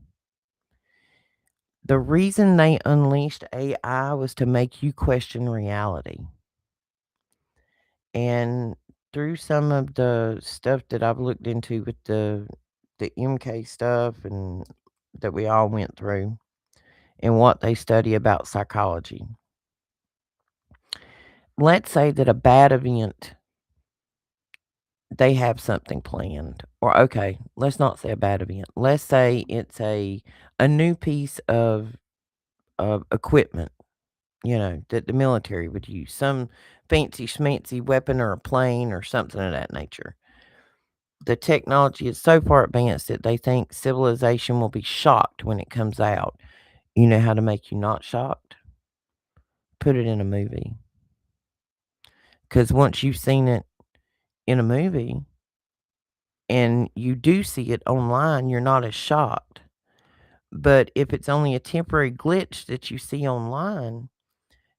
The reason they unleashed AI was to make you question reality. And through some of the stuff that I've looked into with the MK stuff and that we all went through and what they study about psychology. Let's say that a bad event they have something planned. Or okay, let's not say a bad event. Let's say it's a new piece of equipment, that the military would use, some fancy schmancy weapon or a plane or something of that nature. The technology is so far advanced that they think civilization will be shocked when it comes out. You know how to make you not shocked? Put it in a movie. Because once you've seen it in a movie and you do see it online, you're not as shocked. But if it's only a temporary glitch that you see online,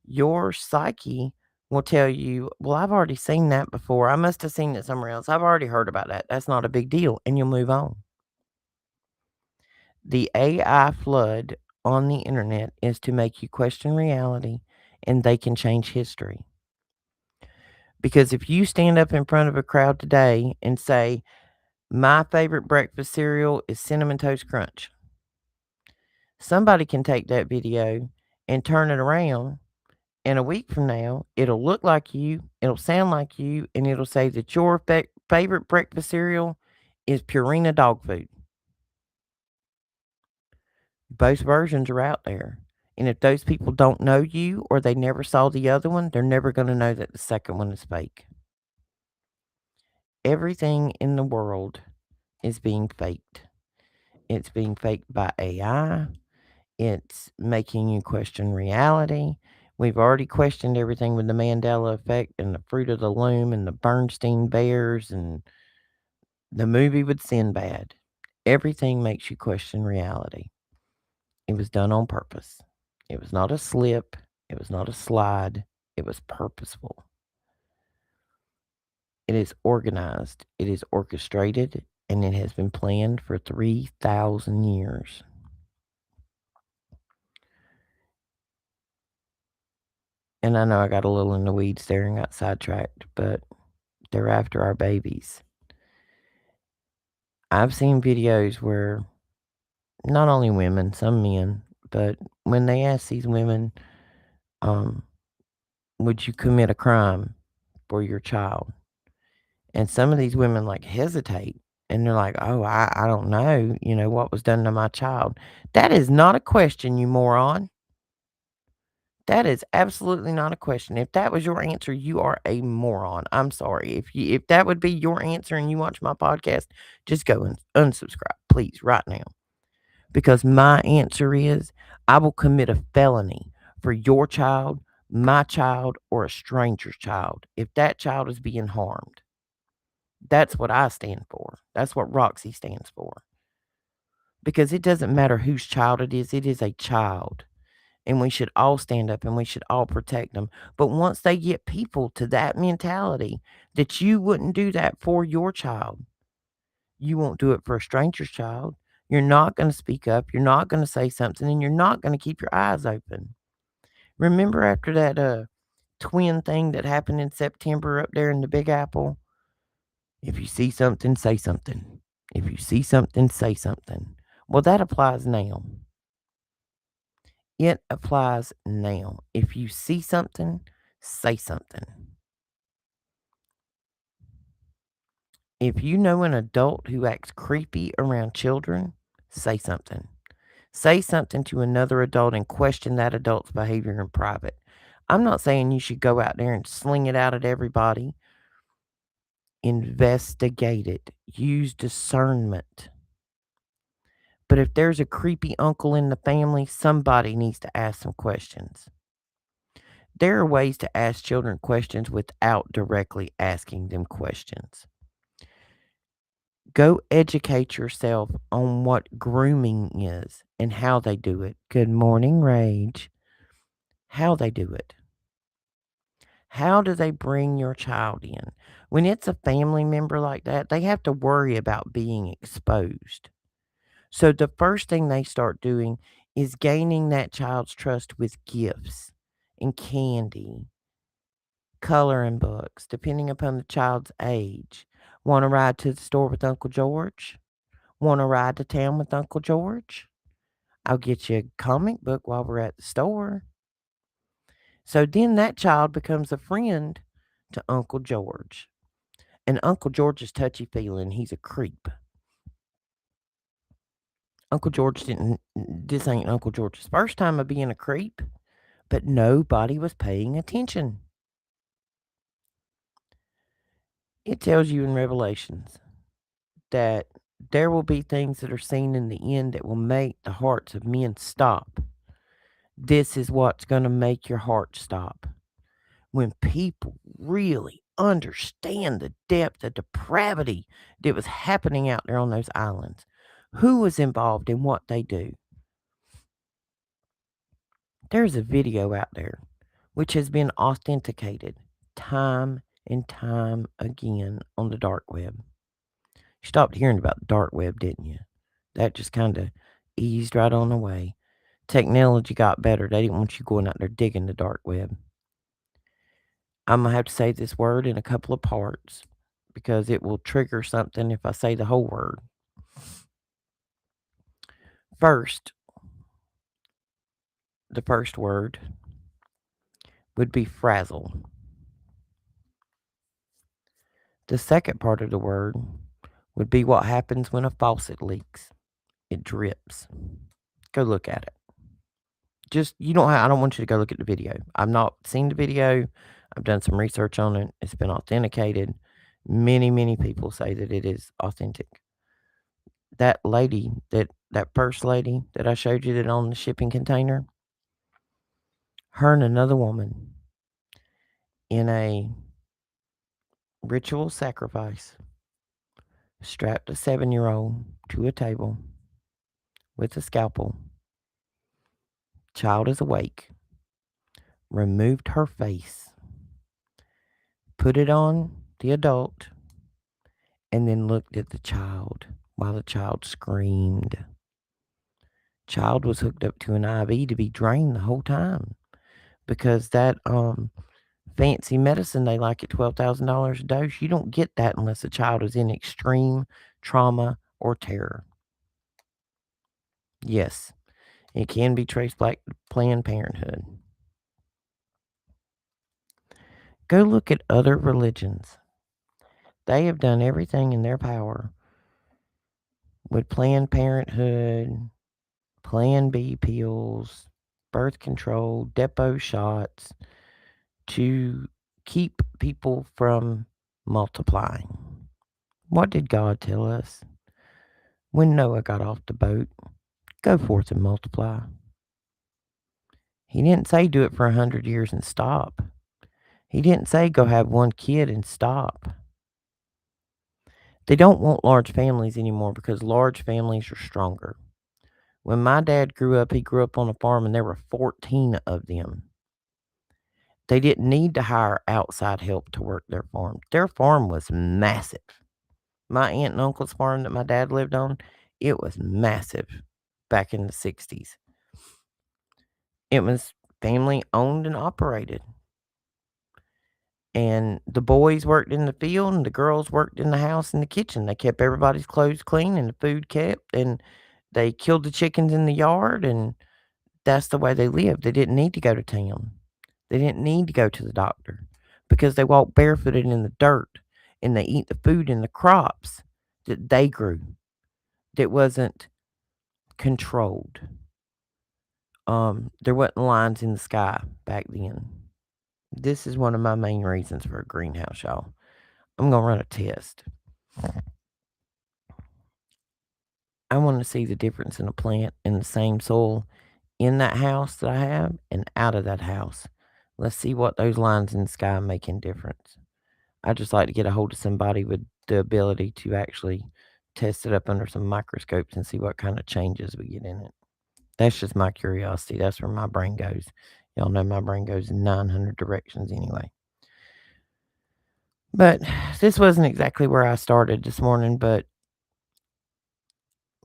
your psyche will tell you, "Well, I've already seen that before. I must have seen it somewhere else. I've already heard about that. That's not a big deal." And you'll move on. The AI flood on the internet is to make you question reality, and they can change history. Because if you stand up in front of a crowd today and say, "My favorite breakfast cereal is Cinnamon Toast Crunch," somebody can take that video and turn it around, and a week from now, it'll look like you, it'll sound like you, and it'll say that your favorite breakfast cereal is Purina dog food. Both versions are out there. And if those people don't know you or they never saw the other one, they're never going to know that the second one is fake. Everything in the world is being faked. It's being faked by AI. It's making you question reality. We've already questioned everything with the Mandela effect and the Fruit of the Loom and the Bernstein Bears and the movie with Sinbad. Everything makes you question reality. It was done on purpose. It was not a slip. It was not a slide. It was purposeful. It is organized. It is orchestrated. And it has been planned for 3,000 years. And I know I got a little in the weeds there and got sidetracked, but they're after our babies. I've seen videos where not only women, some men, but when they ask these women, um, would you commit a crime for your child? And some of these women like hesitate and they're like, oh, I don't know, what was done to my child. That is not a question, you moron. That is absolutely not a question. If that was your answer, you are a moron. I'm sorry. If that would be your answer and you watch my podcast, just go and unsubscribe, please, right now. Because my answer is I will commit a felony for your child, my child, or a stranger's child if that child is being harmed. That's what I stand for. That's what Roxy stands for. Because it doesn't matter whose child it is a child. And we should all stand up and we should all protect them. But once they get people to that mentality that you wouldn't do that for your child, you won't do it for a stranger's child. You're not going to speak up. You're not going to say something and you're not going to keep your eyes open. Remember after that twin thing that happened in September up there in the Big Apple? If you see something, say something. If you see something, say something. Well, that applies now. It applies now. If you see something, say something. If you know an adult who acts creepy around children, say something. Say something to another adult and question that adult's behavior in private. I'm not saying you should go out there and sling it out at everybody. Investigate it. Use discernment. But if there's a creepy uncle in the family, somebody needs to ask some questions. There are ways to ask children questions without directly asking them questions. Go educate yourself on what grooming is and how they do it. Good morning, Rage. How they do it. How do they bring your child in? When it's a family member like that, they have to worry about being exposed. So the first thing they start doing is gaining that child's trust with gifts and candy, coloring books, depending upon the child's age. Want to ride to the store with Uncle George? Want to ride to town with Uncle George? I'll get you a comic book while we're at the store. So then that child becomes a friend to Uncle George. And Uncle George is touchy-feely, he's a creep. This ain't Uncle George's first time of being a creep, but nobody was paying attention. It tells you in Revelations that there will be things that are seen in the end that will make the hearts of men stop. This is what's going to make your heart stop. When people really understand the depth of depravity that was happening out there on those islands, who was involved in what they do. There's a video out there which has been authenticated time and time again on the dark web. You stopped hearing about the dark web, didn't you? That just kind of eased right on away. Technology got better. They didn't want you going out there digging the dark web. I'm going to have to say this word in a couple of parts because it will trigger something if I say the whole word. First, the first word would be frazzle. The second part of the word would be what happens when a faucet leaks. It drips. Go look at it. I don't want you to go look at the video. I've not seen the video. I've done some research on it. It's been authenticated. Many, many people say that it is authentic. That lady, that first lady that I showed you that on the shipping container, her and another woman in a ritual sacrifice strapped a 7-year-old to a table with a scalpel. Child is awake. Removed her face. Put it on the adult. And then looked at the child while the child screamed. Child was hooked up to an IV to be drained the whole time because that fancy medicine they like at $12,000 a dose, you don't get that unless a child is in extreme trauma or terror. Yes, it can be traced back to Planned Parenthood. Go look at other religions. They have done everything in their power with Planned Parenthood, Plan B pills, birth control, depot shots to keep people from multiplying. What did God tell us? When Noah got off the boat, go forth and multiply. He didn't say do it for 100 years and stop. He didn't say go have one kid and stop. They don't want large families anymore because large families are stronger. When my dad grew up, he grew up on a farm and there were 14 of them. They didn't need to hire outside help to work their farm. Their farm was massive. My aunt and uncle's farm that my dad lived on, it was massive back in the 60s. It was family owned and operated. And the boys worked in the field and the girls worked in the house and the kitchen. They kept everybody's clothes clean and the food kept, and they killed the chickens in the yard, and that's the way they lived. They didn't need to go to town. They didn't need to go to the doctor because they walked barefooted in the dirt and they eat the food and the crops that they grew that wasn't controlled. There wasn't lines in the sky back then. This is one of my main reasons for a greenhouse, y'all. I'm going to run a test. I want to see the difference in a plant in the same soil in that house that I have and out of that house. Let's see what those lines in the sky make in difference. I just like to get a hold of somebody with the ability to actually test it up under some microscopes and see what kind of changes we get in it. That's just my curiosity. That's where my brain goes. Y'all know my brain goes in 900 directions anyway. But this wasn't exactly where I started this morning, but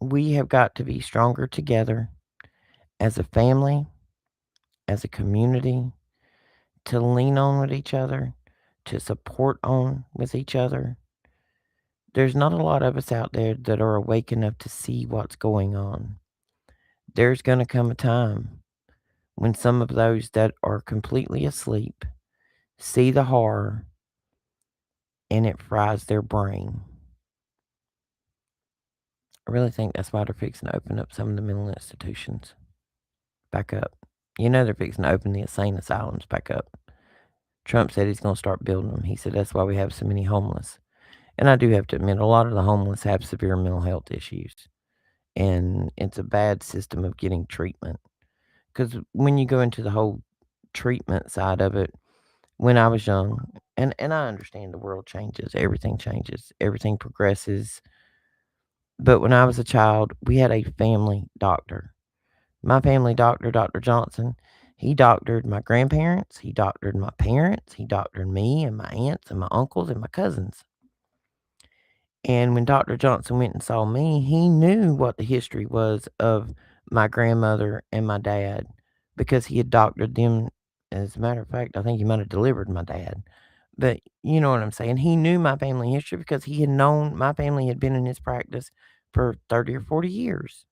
we have got to be stronger together as a family, as a community, to lean on with each other, to support on with each other. There's not a lot of us out there that are awake enough to see what's going on. There's going to come a time when some of those that are completely asleep see the horror and it fries their brain. I really think that's why they're fixing to open up some of the mental institutions back up. You know they're fixing to open the insane asylums back up. Trump said he's going to start building them. He said that's why we have so many homeless. And I do have to admit, a lot of the homeless have severe mental health issues. And it's a bad system of getting treatment. Because when you go into the whole treatment side of it, when I was young, and I understand the world changes, everything progresses. But when I was a child, we had a family doctor. My family doctor, Dr. Johnson, he doctored my grandparents, he doctored my parents, he doctored me and my aunts and my uncles and my cousins. And when Dr. Johnson went and saw me, he knew what the history was of my grandmother and my dad because he had doctored them. As a matter of fact, I think he might have delivered my dad. But you know what I'm saying? He knew my family history because he had known my family had been in his practice for 30 or 40 years.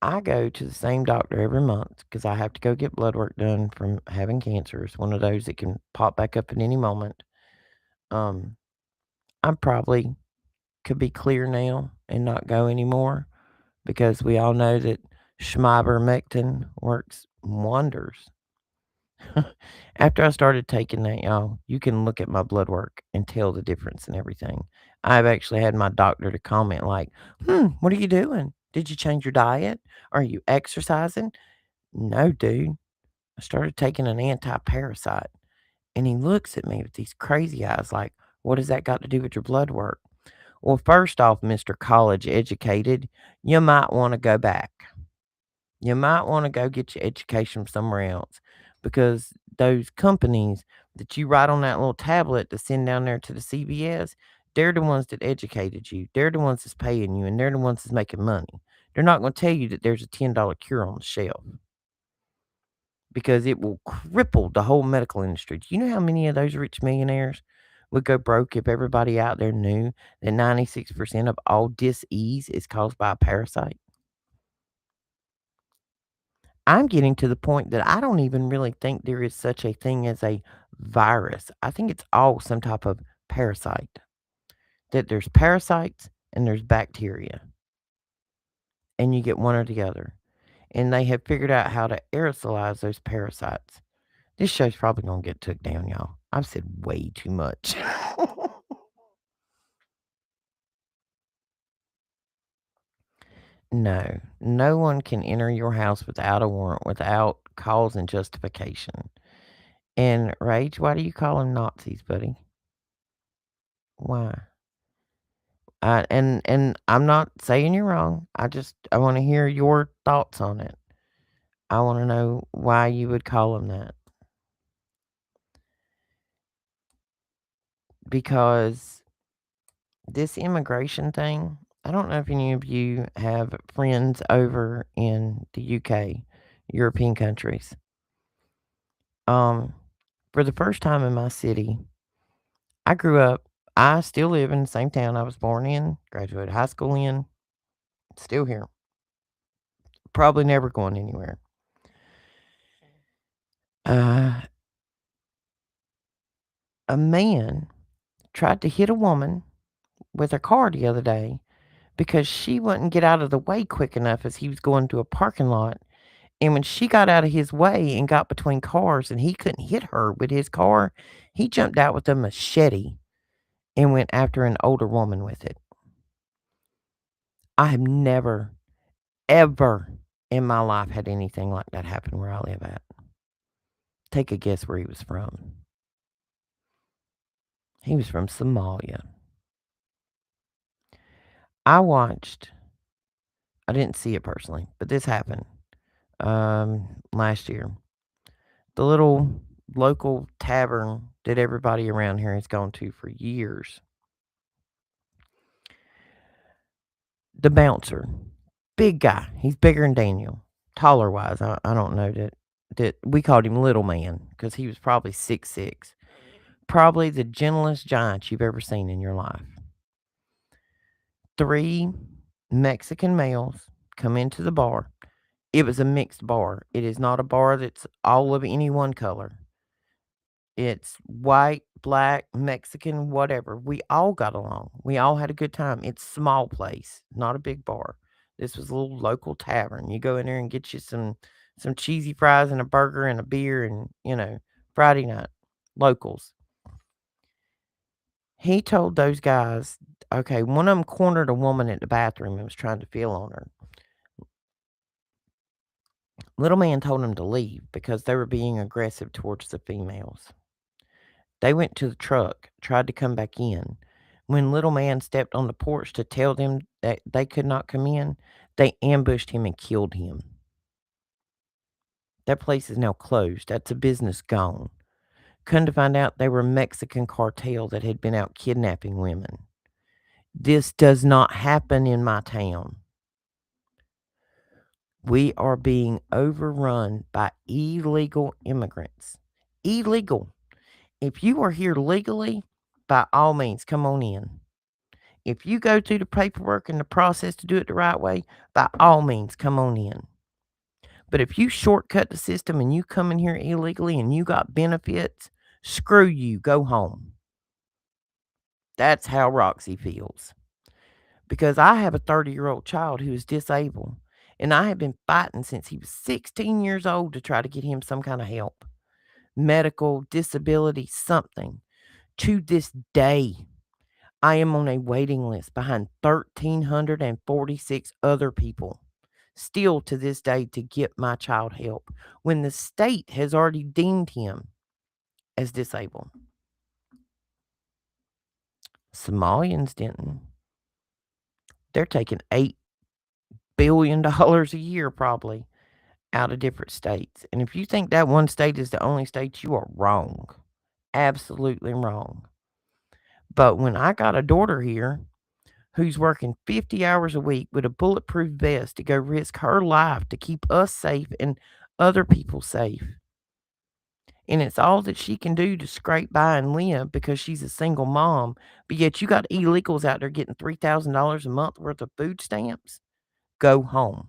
I go to the same doctor every month because I have to go get blood work done from having cancer. It's one of those that can pop back up at any moment. Um, I probably could be clear now and not go anymore because we all know that Schmeiber works wonders. After I started taking that, y'all, you can look at my blood work and tell the difference in everything. I've actually had my doctor to comment like, what are you doing? Did you change your diet? Are you exercising? No, dude. I started taking an anti-parasite. And he looks at me with these crazy eyes like, what has that got to do with your blood work? Well, first off, Mr. College Educated, you might want to go back. You might want to go get your education somewhere else because those companies that you write on that little tablet to send down there to the CVS, they're the ones that educated you. They're the ones that's paying you, and they're the ones that's making money. They're not going to tell you that there's a $10 cure on the shelf because it will cripple the whole medical industry. Do you know how many of those rich millionaires would go broke if everybody out there knew that 96% of all dis-ease is caused by a parasite? I'm getting to the point that I don't even really think there is such a thing as a virus. I think it's all some type of parasite. That there's parasites and there's bacteria, and you get one or the other. And they have figured out how to aerosolize those parasites. This show's probably gonna get took down, y'all. I've said way too much. No, no one can enter your house without a warrant, without cause and justification. And Rage, why do you call them Nazis, buddy? Why? And I'm not saying you're wrong. I want to hear your thoughts on it. I want to know why you would call them that. Because this immigration thing, I don't know if any of you have friends over in the UK, European countries. Um, for the first time in my city, I still live in the same town I was born in, graduated high school in, still here. Probably never going anywhere. Uh, a man tried to hit a woman with a car the other day because she wouldn't get out of the way quick enough as he was going to a parking lot. And when she got out of his way and got between cars and he couldn't hit her with his car, he jumped out with a machete and went after an older woman with it. I have never, ever in my life had anything like that happen where I live at. Take a guess where he was from. He was from Somalia. I watched, I didn't see it personally, but this happened last year. The little local tavern that everybody around here has gone to for years. The bouncer, big guy. He's bigger than Daniel, taller wise. I don't know that we called him Little Man because he was probably 6'6". Probably the gentlest giant you've ever seen in your life. 3 Mexican males come into the bar. It was a mixed bar. It is not a bar that's all of any one color. It's white, black, Mexican, whatever. We all got along. We all had a good time. It's small place, not a big bar. This was a little local tavern. You go in there and get you some cheesy fries and a burger and a beer and, Friday night. Locals. He told those guys, okay, one of them cornered a woman at the bathroom and was trying to feel on her. Little man told him to leave because they were being aggressive towards the females. They went to the truck, tried to come back in. When little man stepped on the porch to tell them that they could not come in, they ambushed him and killed him. That place is now closed. That's a business gone. Come to find out they were a Mexican cartel that had been out kidnapping women. This does not happen in my town. We are being overrun by illegal immigrants. Illegal. If you are here legally, by all means, come on in. If you go through the paperwork and the process to do it the right way, by all means, come on in. But if you shortcut the system and you come in here illegally and you got benefits, screw you, go home. That's how Roxy feels. Because I have a 30-year-old child who is disabled, and I have been fighting since he was 16 years old to try to get him some kind of help. Medical, disability, something. To this day, I am on a waiting list behind 1,346 other people, still to this day, to get my child help when the state has already deemed him as disabled. Somalians didn't. They're taking $8 billion a year probably out of different states. And if you think that one state is the only state, you are wrong. Absolutely wrong. But when I got a daughter here who's working 50 hours a week with a bulletproof vest to go risk her life to keep us safe and other people safe. And it's all that she can do to scrape by and live because she's a single mom. But yet you got illegals out there getting $3,000 a month worth of food stamps. Go home.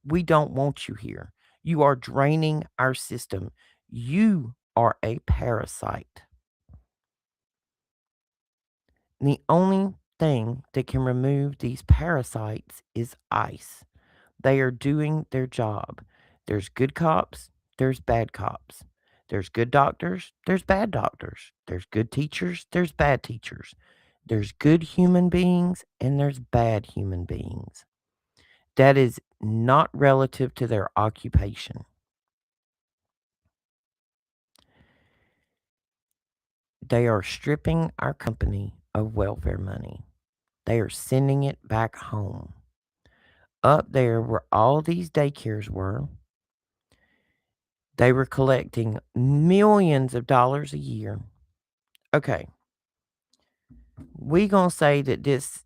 We don't want you here. You are draining our system. You are a parasite. The only thing that can remove these parasites is ICE. They are doing their job. There's good cops, there's bad cops. There's good doctors, there's bad doctors. There's good teachers, there's bad teachers. There's good human beings and there's bad human beings. That is not relative to their occupation. They are stripping our company of welfare money. They are sending it back home. Up there where all these daycares were, they were collecting millions of dollars a year. Okay. We gonna say that this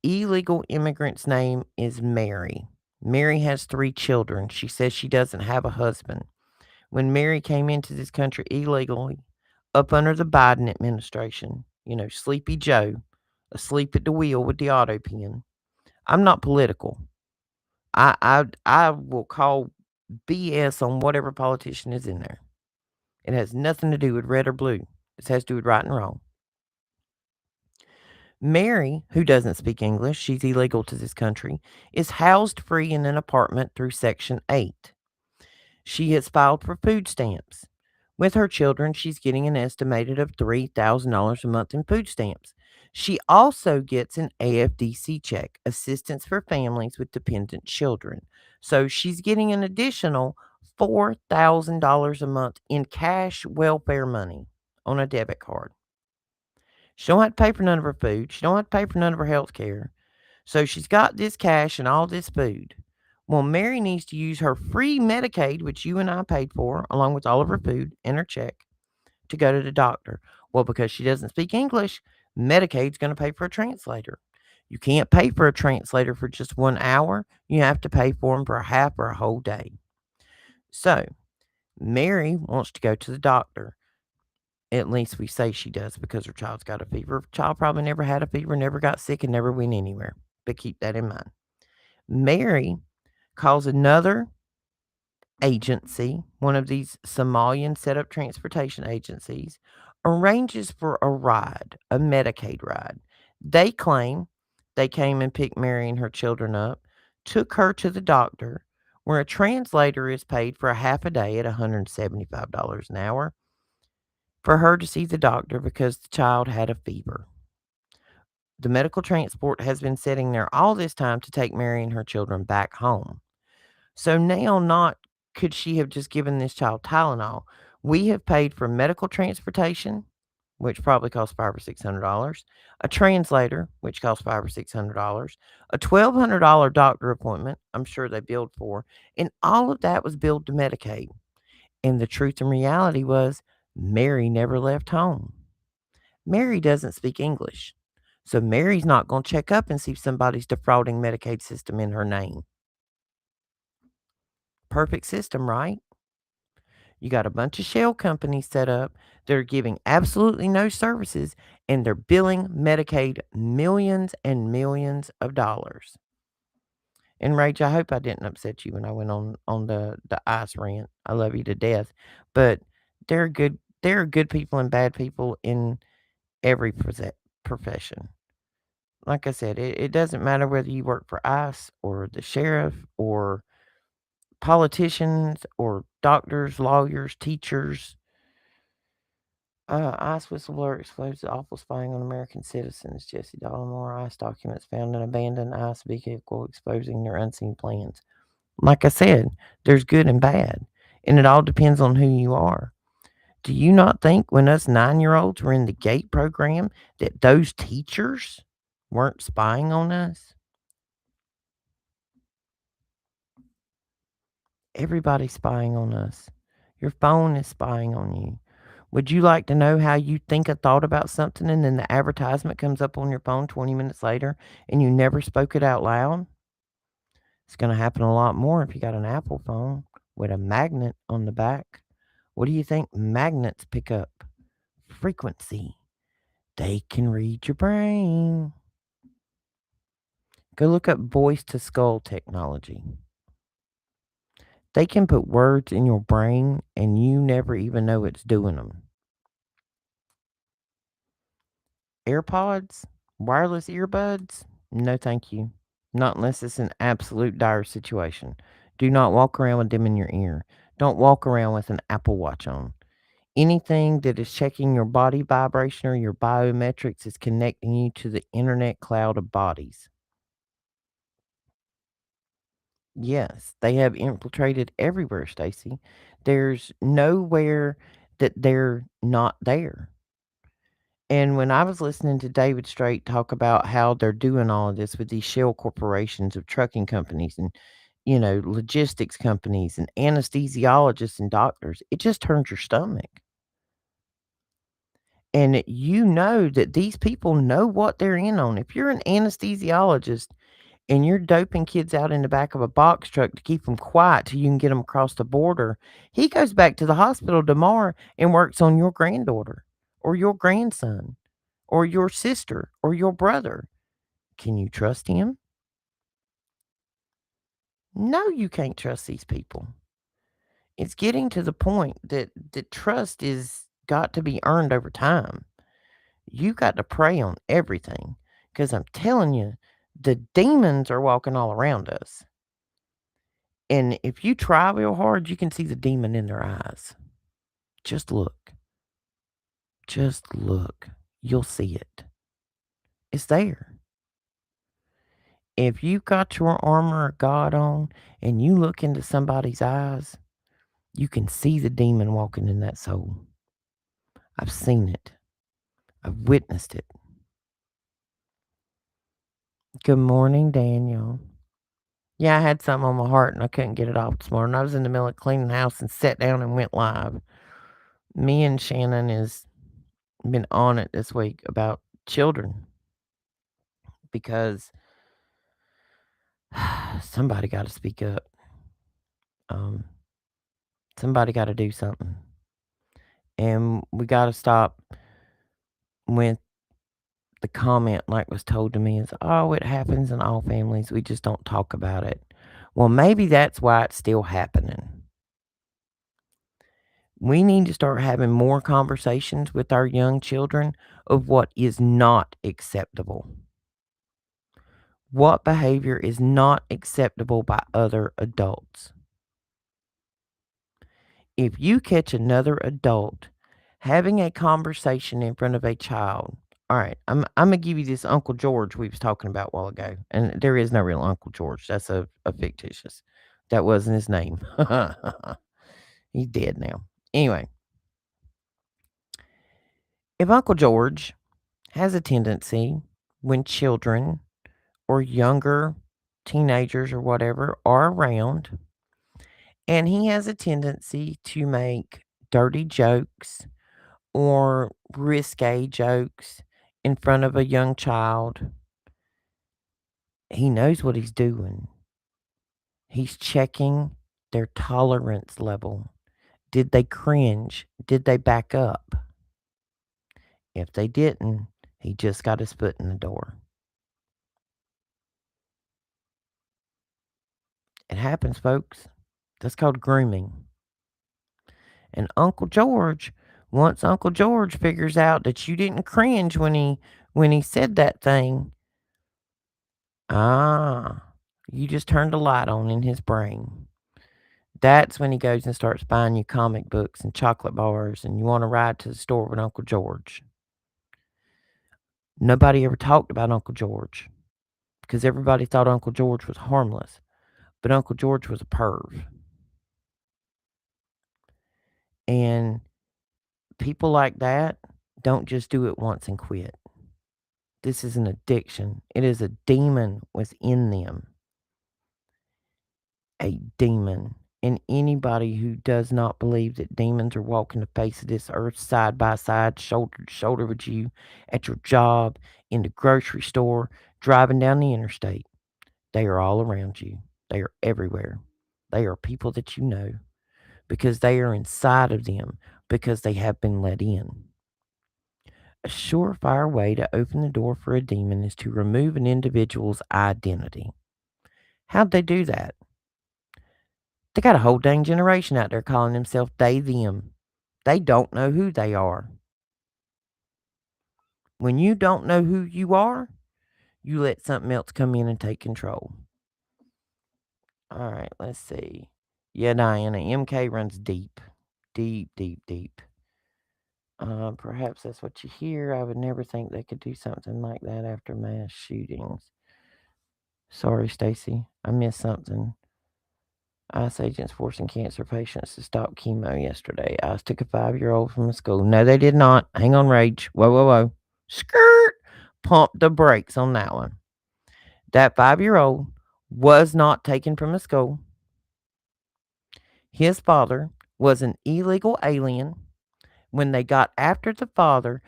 illegal immigrant's name is Mary. Mary has 3 children. She says she doesn't have a husband. When Mary came into this country illegally, up under the Biden administration, Sleepy Joe, asleep at the wheel with the auto pen. I'm not political. I will call BS on whatever politician is in there. It has nothing to do with red or blue. This has to do with right and wrong. Mary, who doesn't speak English, she's illegal to this country, is housed free in an apartment through Section 8. She has filed for food stamps. With her children, she's getting an estimated of $3,000 a month in food stamps. She also gets an AFDC check, Assistance for Families with Dependent Children. So she's getting an additional $4,000 a month in cash welfare money on a debit card. She don't have to pay for none of her food. She don't have to pay for none of her health care. So she's got this cash and all this food. Well, Mary needs to use her free Medicaid, which you and I paid for, along with all of her food and her check, to go to the doctor. Well, because she doesn't speak English, Medicaid's going to pay for a translator. You can't pay for a translator for just 1 hour. You have to pay for them for a half or a whole day. So, Mary wants to go to the doctor. At least we say she does because her child's got a fever. Her child probably never had a fever, never got sick, and never went anywhere. But keep that in mind. Mary calls another agency, one of these Somalian set up transportation agencies, arranges for a ride, a Medicaid ride. They claim they came and picked Mary and her children up, took her to the doctor, where a translator is paid for a half a day at $175 an hour for her to see the doctor because the child had a fever. The medical transport has been sitting there all this time to take Mary and her children back home. So now, not could she have just given this child Tylenol? We have paid for medical transportation, which probably costs $500 or $600, a translator, which costs $500 or $600, a $1,200 doctor appointment, I'm sure they billed for, and all of that was billed to Medicaid. And the truth and reality was, Mary never left home. Mary doesn't speak English. So Mary's not going to check up and see if somebody's defrauding Medicaid system in her name. Perfect system, right? You got a bunch of shell companies set up that are giving absolutely no services, and they're billing Medicaid millions and millions of dollars. And Rach, I hope I didn't upset you when I went on the ice rant. I love you to death, but there are good people and bad people in every profession. Like I said, it doesn't matter whether you work for ICE or the sheriff or politicians or doctors, lawyers, teachers. ICE whistleblower explodes awful spying on American citizens. Jesse Dollamore, ICE documents found an abandoned ICE vehicle exposing their unseen plans. Like I said, there's good and bad, and it all depends on who you are. Do you not think when us 9-year-olds were in the GATE program that those teachers weren't spying on us? Everybody's spying on us. Your phone is spying on you. Would you like to know how you think a thought about something and then the advertisement comes up on your phone 20 minutes later and you never spoke it out loud? It's going to happen a lot more if you got an Apple phone with a magnet on the back. What do you think magnets pick up? Frequency. They can read your brain. Go look up voice to skull technology. They can put words in your brain and you never even know it's doing them. AirPods? Wireless earbuds? No, thank you. Not unless it's an absolute dire situation. Do not walk around with them in your ear. Don't walk around with an Apple Watch on. Anything that is checking your body vibration or your biometrics is connecting you to the internet cloud of bodies. Yes, they have infiltrated everywhere, Stacy. There's nowhere that they're not there. And when I was listening to David Straight talk about how they're doing all of this with these shell corporations of trucking companies and, logistics companies and anesthesiologists and doctors, it just turns your stomach. And you know that these people know what they're in on. If you're an anesthesiologist and you're doping kids out in the back of a box truck to keep them quiet till you can get them across the border, he goes back to the hospital tomorrow and works on your granddaughter or your grandson or your sister or your brother. Can you trust him? No, you can't trust these people. It's getting to the point that the trust is got to be earned over time. You got to pray on everything because I'm telling you, the demons are walking all around us. And if you try real hard, you can see the demon in their eyes. Just look. Just look. You'll see it. It's there. If you got your armor of God on and you look into somebody's eyes, you can see the demon walking in that soul. I've seen it. I've witnessed it. Good morning, Daniel. Yeah, I had something on my heart and I couldn't get it off this morning. I was in the middle of cleaning the house and sat down and went live. Me and Shannon has been on it this week about children because somebody got to speak up. Um, somebody got to do something. And we got to stop with the comment, like was told to me, is, oh, it happens in all families. We just don't talk about it. Well, maybe that's why it's still happening. We need to start having more conversations with our young children of what is not acceptable. What behavior is not acceptable by other adults? If you catch another adult having a conversation in front of a child, all right, I'm gonna give you this Uncle George we was talking about a while ago, and there is no real Uncle George. That's a fictitious. That wasn't his name. He's dead now. Anyway, if Uncle George has a tendency when children or younger teenagers or whatever are around, and he has a tendency to make dirty jokes or risque jokes in front of a young child, he knows what he's doing. He's checking their tolerance level. Did they cringe? Did they back up? If they didn't, he just got his foot in the door. It happens, folks. That's called grooming. And Uncle George, once Uncle George figures out that you didn't cringe when he said that thing, ah, you just turned a light on in his brain. That's when he goes and starts buying you comic books and chocolate bars, and you want to ride to the store with Uncle George. Nobody ever talked about Uncle George because everybody thought Uncle George was harmless, but Uncle George was a perv. And people like that don't just do it once and quit. This is an addiction. It is a demon within them. A demon. And anybody who does not believe that demons are walking the face of this earth side by side, shoulder to shoulder with you at your job, in the grocery store, driving down the interstate, they are all around you. They are everywhere. They are people that you know because they are inside of them because they have been let in. A surefire way to open the door for a demon is to remove an individual's identity. How'd they do that? They got a whole dang generation out there calling themselves they, them. They don't know who they are. When you don't know who you are, you let something else come in and take control. All right, let's see. Yeah, Diana, MK runs deep. Deep, deep, deep. Perhaps that's what you hear. I would never think they could do something like that after mass shootings. Sorry, Stacy. I missed something. ICE agents forcing cancer patients to stop chemo yesterday. ICE took a 5-year-old from a school. No, they did not. Hang on, Rage. Whoa, whoa, whoa. Skirt. Pump the brakes on that one. That 5-year-old was not taken from a school. His father was an illegal alien. When they got after the father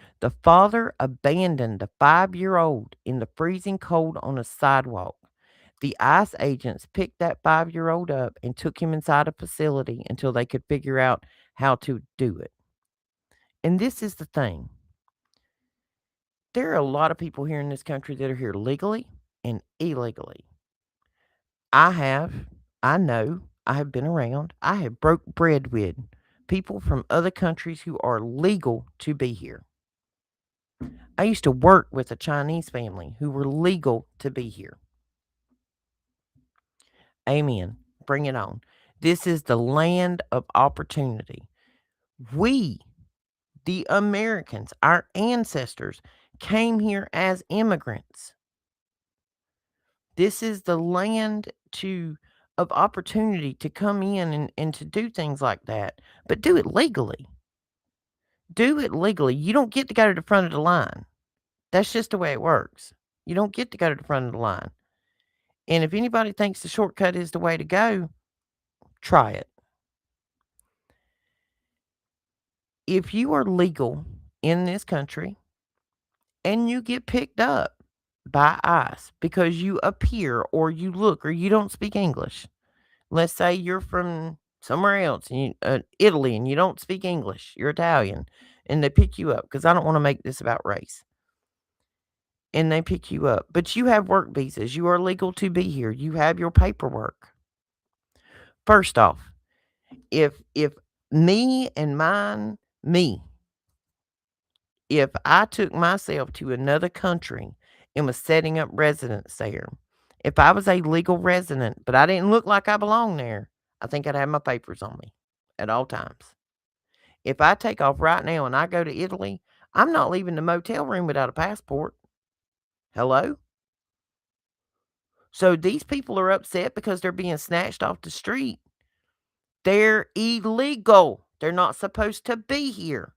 abandoned the 5-year-old in the freezing cold on a sidewalk. The ICE agents picked that 5-year-old up and took him inside a facility until they could figure out how to do it. And this is the thing. There are a lot of people here in this country that are here legally and illegally. I know, I have been around, I have broke bread with people from other countries who are legal to be here. I used to work with a Chinese family who were legal to be here. Amen. Bring it on. This is the land of opportunity. We, the Americans, our ancestors, came here as immigrants. This is the land of opportunity to come in and to do things like that, but do it legally. Do it legally. You don't get to go to the front of the line. That's just the way it works. You don't get to go to the front of the line. And if anybody thinks the shortcut is the way to go, try it. If you are legal in this country and you get picked up by ICE because you appear or you look or you don't speak English, let's say you're from somewhere else, Italy, and you don't speak English, you're Italian, and they pick you up because I don't want to make this about race. And they pick you up, but you have work visas. You are legal to be here. You have your paperwork. First off, if Me and mine, me, if I took myself to another country and was setting up residence there, if I was a legal resident, but I didn't look like I belonged there, I think I'd have my papers on me at all times. If I take off right now and I go to Italy, I'm not leaving the motel room without a passport. Hello? So these people are upset because they're being snatched off the street. They're illegal. They're not supposed to be here.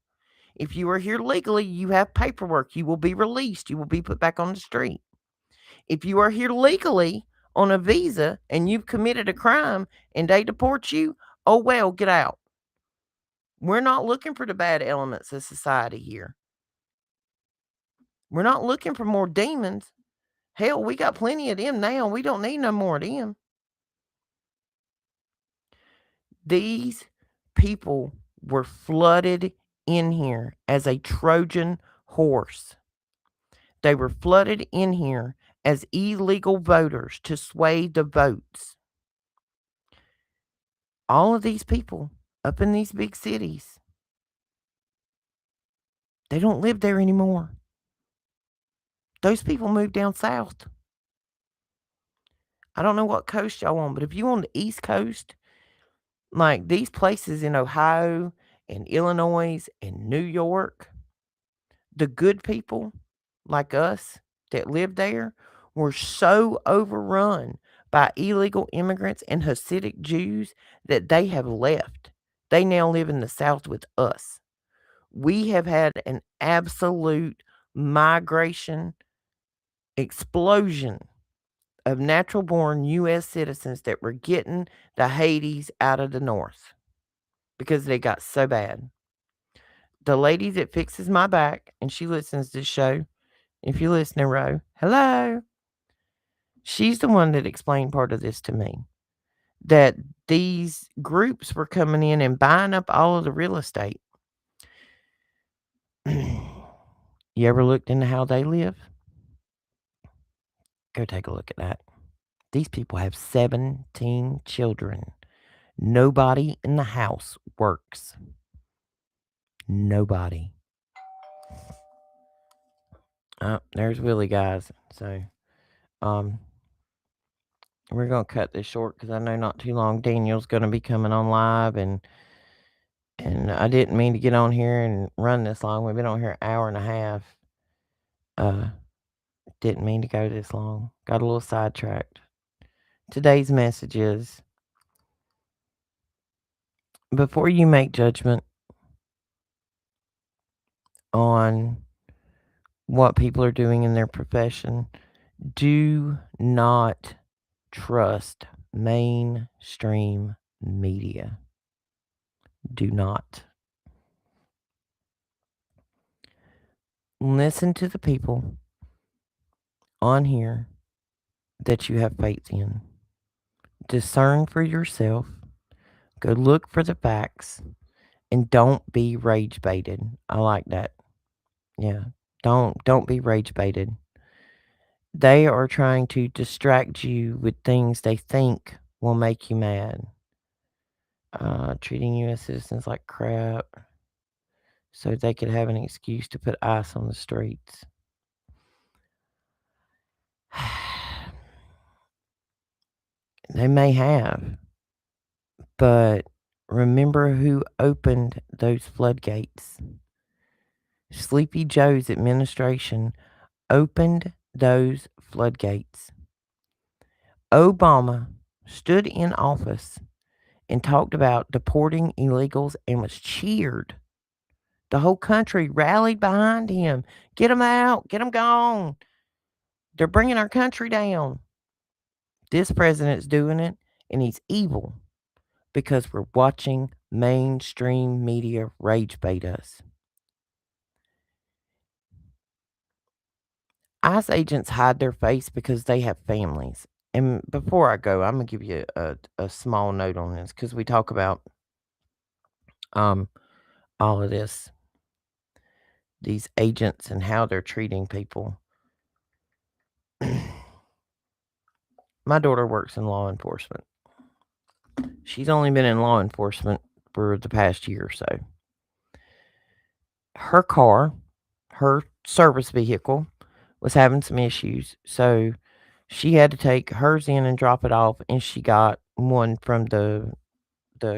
If you are here legally, you have paperwork. You will be released. You will be put back on the street. If you are here legally on a visa and you've committed a crime and they deport you, oh well, get out. We're not looking for the bad elements of society here. We're not looking for more demons. Hell, we got plenty of them now. We don't need no more of them. These people were flooded in here as a Trojan horse. They were flooded in here as illegal voters to sway the votes. All of these people up in these big cities, they don't live there anymore. Those people moved down south. I don't know what coast y'all on, but if you on the East Coast, like these places in Ohio and Illinois and New York, the good people like us that live there were so overrun by illegal immigrants and Hasidic Jews that they have left. They now live in the South with us. We have had an absolute migration explosion of natural born U.S. citizens that were getting the Hades out of the North because they got so bad. The lady that fixes my back, and she listens to the show, if you listen to Ro, hello. She's the one that explained part of this to me. That these groups were coming in and buying up all of the real estate. You ever looked into how they live? Go take a look at that. These people have 17 children. Nobody in the house works. Nobody. Oh, there's Willie, guys. So, we're gonna cut this short because I know not too long Daniel's gonna be coming on live, and I didn't mean to get on here and run this long. We've been on here an hour and a half. Didn't mean to go this long. Got a little sidetracked. Today's message is, before you make judgment on what people are doing in their profession, do not trust mainstream media. Do not. Listen to the people on here that you have faith in. Discern for yourself. Go look for the facts. And don't be rage baited. I like that. Yeah. Don't be rage baited. They are trying to distract you with things they think will make you mad. Treating U.S. citizens like crap so they could have an excuse to put ice on the streets. They may have, but remember who opened those floodgates. Sleepy Joe's administration opened those floodgates. Obama stood in office and talked about deporting illegals and was cheered. The whole country rallied behind him. Get them out. Get them gone. They're bringing our country down. This president's doing it, and he's evil because we're watching mainstream media rage bait us. ICE agents hide their face because they have families. And before I go, I'm going to give you a small note on this because we talk about all of this, these agents and how they're treating people. My daughter works in law enforcement. She's only been in law enforcement for the past year or so. Her car, her service vehicle, was having some issues, so she had to take hers in and drop it off, and she got one from the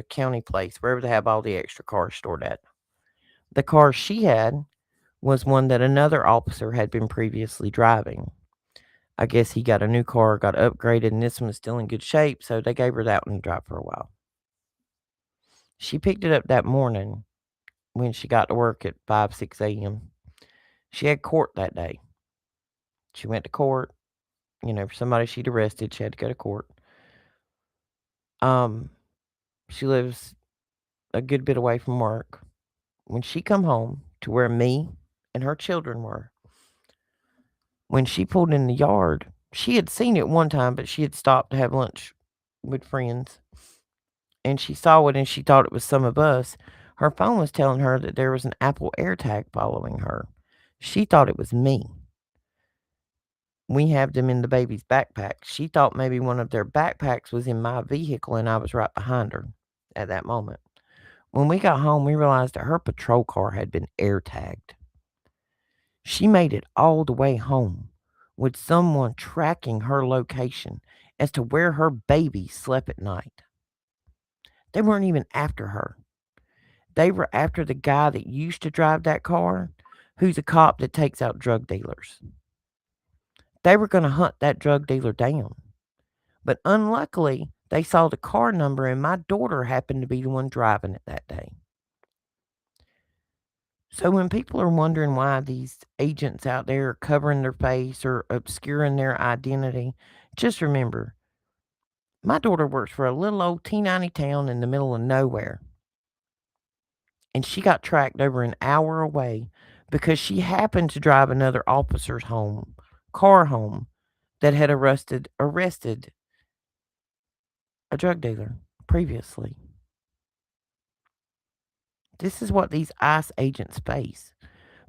county place, wherever they have all the extra cars stored at. The car she had was one that another officer had been previously driving. I guess he got a new car, got upgraded, and this one was still in good shape, so they gave her that one to drive for a while. She picked it up that morning when she got to work at 5, 6 a.m. She had court that day. She went to court, for somebody she'd arrested. She had to go to court. Um, she lives a good bit away from work. When she come home to where me and her children were, when she pulled in the yard, she had seen it one time, but she had stopped to have lunch with friends, and she saw it and she thought it was some of us. Her phone was telling her that there was an Apple AirTag following her. She thought it was me. We have them in the baby's backpack. She thought maybe one of their backpacks was in my vehicle and I was right behind her at that moment. When we got home, we realized that her patrol car had been AirTagged. She made it all the way home with someone tracking her location as to where her baby slept at night. They weren't even after her. They were after the guy that used to drive that car, who's a cop that takes out drug dealers. They were going to hunt that drug dealer down. But unluckily, they saw the car number, and my daughter happened to be the one driving it that day. So when people are wondering why these agents out there are covering their face or obscuring their identity, just remember, my daughter works for a little old T90 town in the middle of nowhere. And she got tracked over an hour away because she happened to drive another officer's car home, that had arrested a drug dealer previously. This is what these ICE agents face.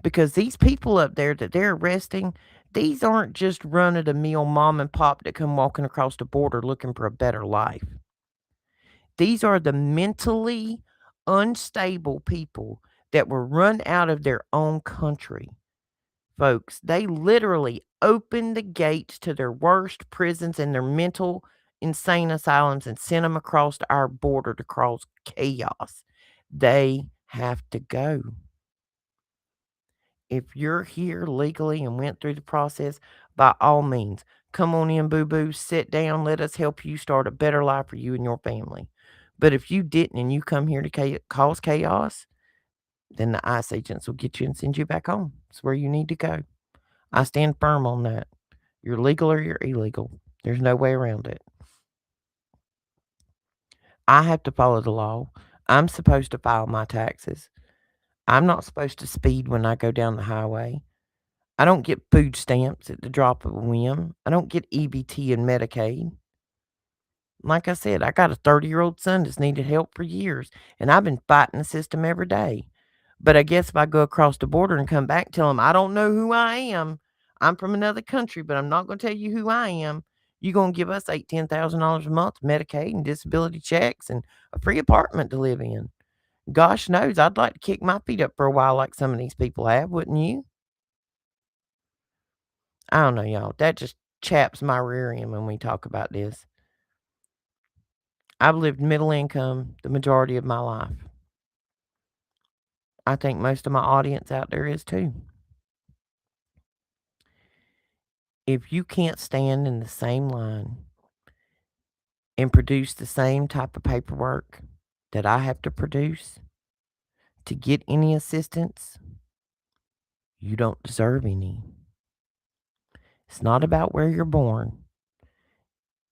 Because these people up there that they're arresting, these aren't just run-of-the-mill mom and pop that come walking across the border looking for a better life. These are the mentally unstable people that were run out of their own country. Folks, they literally opened the gates to their worst prisons and their mental insane asylums and sent them across our border to cause chaos. They have to go. If you're here legally and went through the process, by all means, come on in, boo-boo, sit down, let us help you start a better life for you and your family. But if you didn't and you come here to cause chaos, then the ICE agents will get you and send you back home. It's where you need to go. I stand firm on that. You're legal or you're illegal. There's no way around it. I have to follow the law. I'm supposed to file my taxes. I'm not supposed to speed when I go down the highway. I don't get food stamps at the drop of a whim. I don't get EBT and Medicaid. Like I said, I got a 30-year-old son that's needed help for years, and I've been fighting the system every day. But I guess if I go across the border and come back, tell them I don't know who I am. I'm from another country, but I'm not going to tell you who I am. You're going to give us $10,000 a month, Medicaid and disability checks, and a free apartment to live in. Gosh knows, I'd like to kick my feet up for a while like some of these people have, wouldn't you? I don't know, y'all. That just chaps my rear end when we talk about this. I've lived middle income the majority of my life. I think most of my audience out there is too. If you can't stand in the same line and produce the same type of paperwork that I have to produce to get any assistance, you don't deserve any. It's not about where you're born.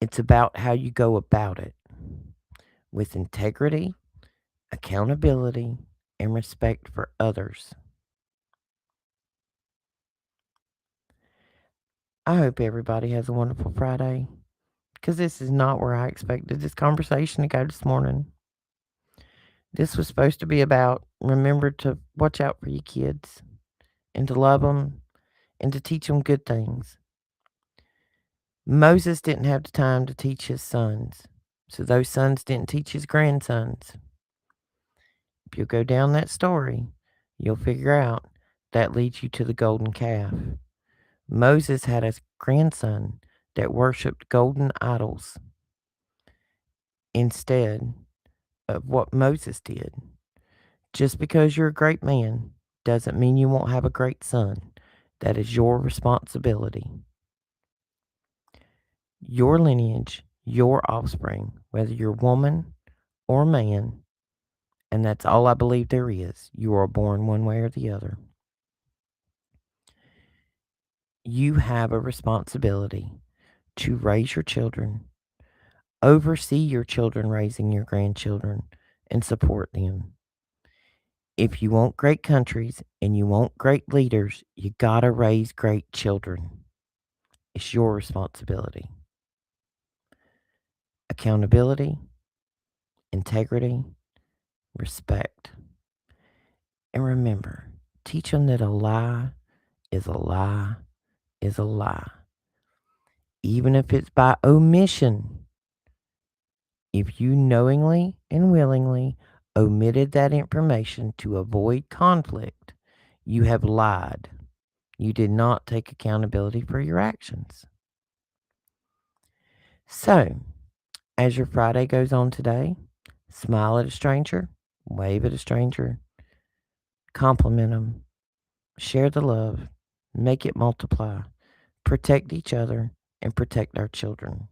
It's about how you go about it with integrity, accountability, and respect for others. I hope everybody has a wonderful Friday, because this is not where I expected this conversation to go this morning. This was supposed to be about remember to watch out for your kids and to love them and to teach them good things. Moses didn't have the time to teach his sons, so those sons didn't teach his grandsons. If you'll go down that story, you'll figure out that leads you to the golden calf. Moses had a grandson that worshipped golden idols instead of what Moses did. Just because you're a great man doesn't mean you won't have a great son. That is your responsibility. Your lineage, your offspring, whether you're woman or man, and that's all I believe there is, you are born one way or the other. You have a responsibility to raise your children, oversee your children raising your grandchildren, and support them. If you want great countries and you want great leaders, you gotta raise great children. It's your responsibility. Accountability, integrity, respect. And remember, teach them that a lie is a lie is a lie. Even if it's by omission. If you knowingly and willingly omitted that information to avoid conflict, you have lied. You did not take accountability for your actions. So, as your Friday goes on today, smile at a stranger, wave at a stranger, compliment them, share the love, make it multiply, protect each other, and protect our children.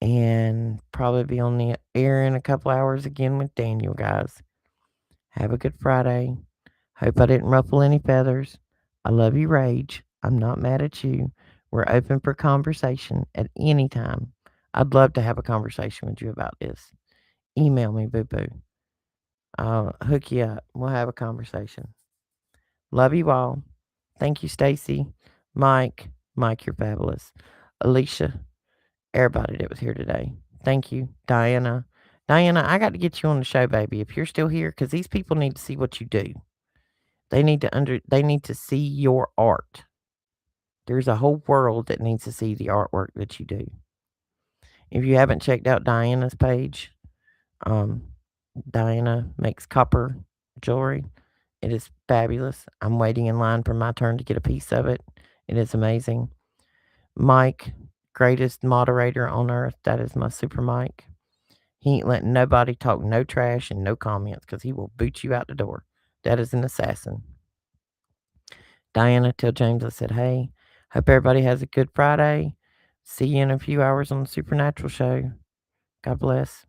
And probably be on the air in a couple hours again with Daniel, guys. Have a good Friday. Hope I didn't ruffle any feathers. I love you, Rage. I'm not mad at you. We're open for conversation at any time. I'd love to have a conversation with you about this. Email me, boo boo. I'll hook you up. We'll have a conversation. Love you all. Thank you, Stacy. Mike. Mike, you're fabulous. Alicia. Everybody that was here today. Thank you. Diana. Diana, I got to get you on the show, baby, if you're still here, because these people need to see what you do. They need to see your art. There's a whole world that needs to see the artwork that you do. If you haven't checked out Diana's page, um, Diana makes copper jewelry. It is fabulous. I'm waiting in line for my turn to get a piece of it. It is amazing. Mike, greatest moderator on earth. That is my super Mike. He ain't letting nobody talk no trash and no comments because he will boot you out the door. That is an assassin. Diana, tell James I said, hey, hope everybody has a good Friday. See you in a few hours on the Supernatural show. God bless.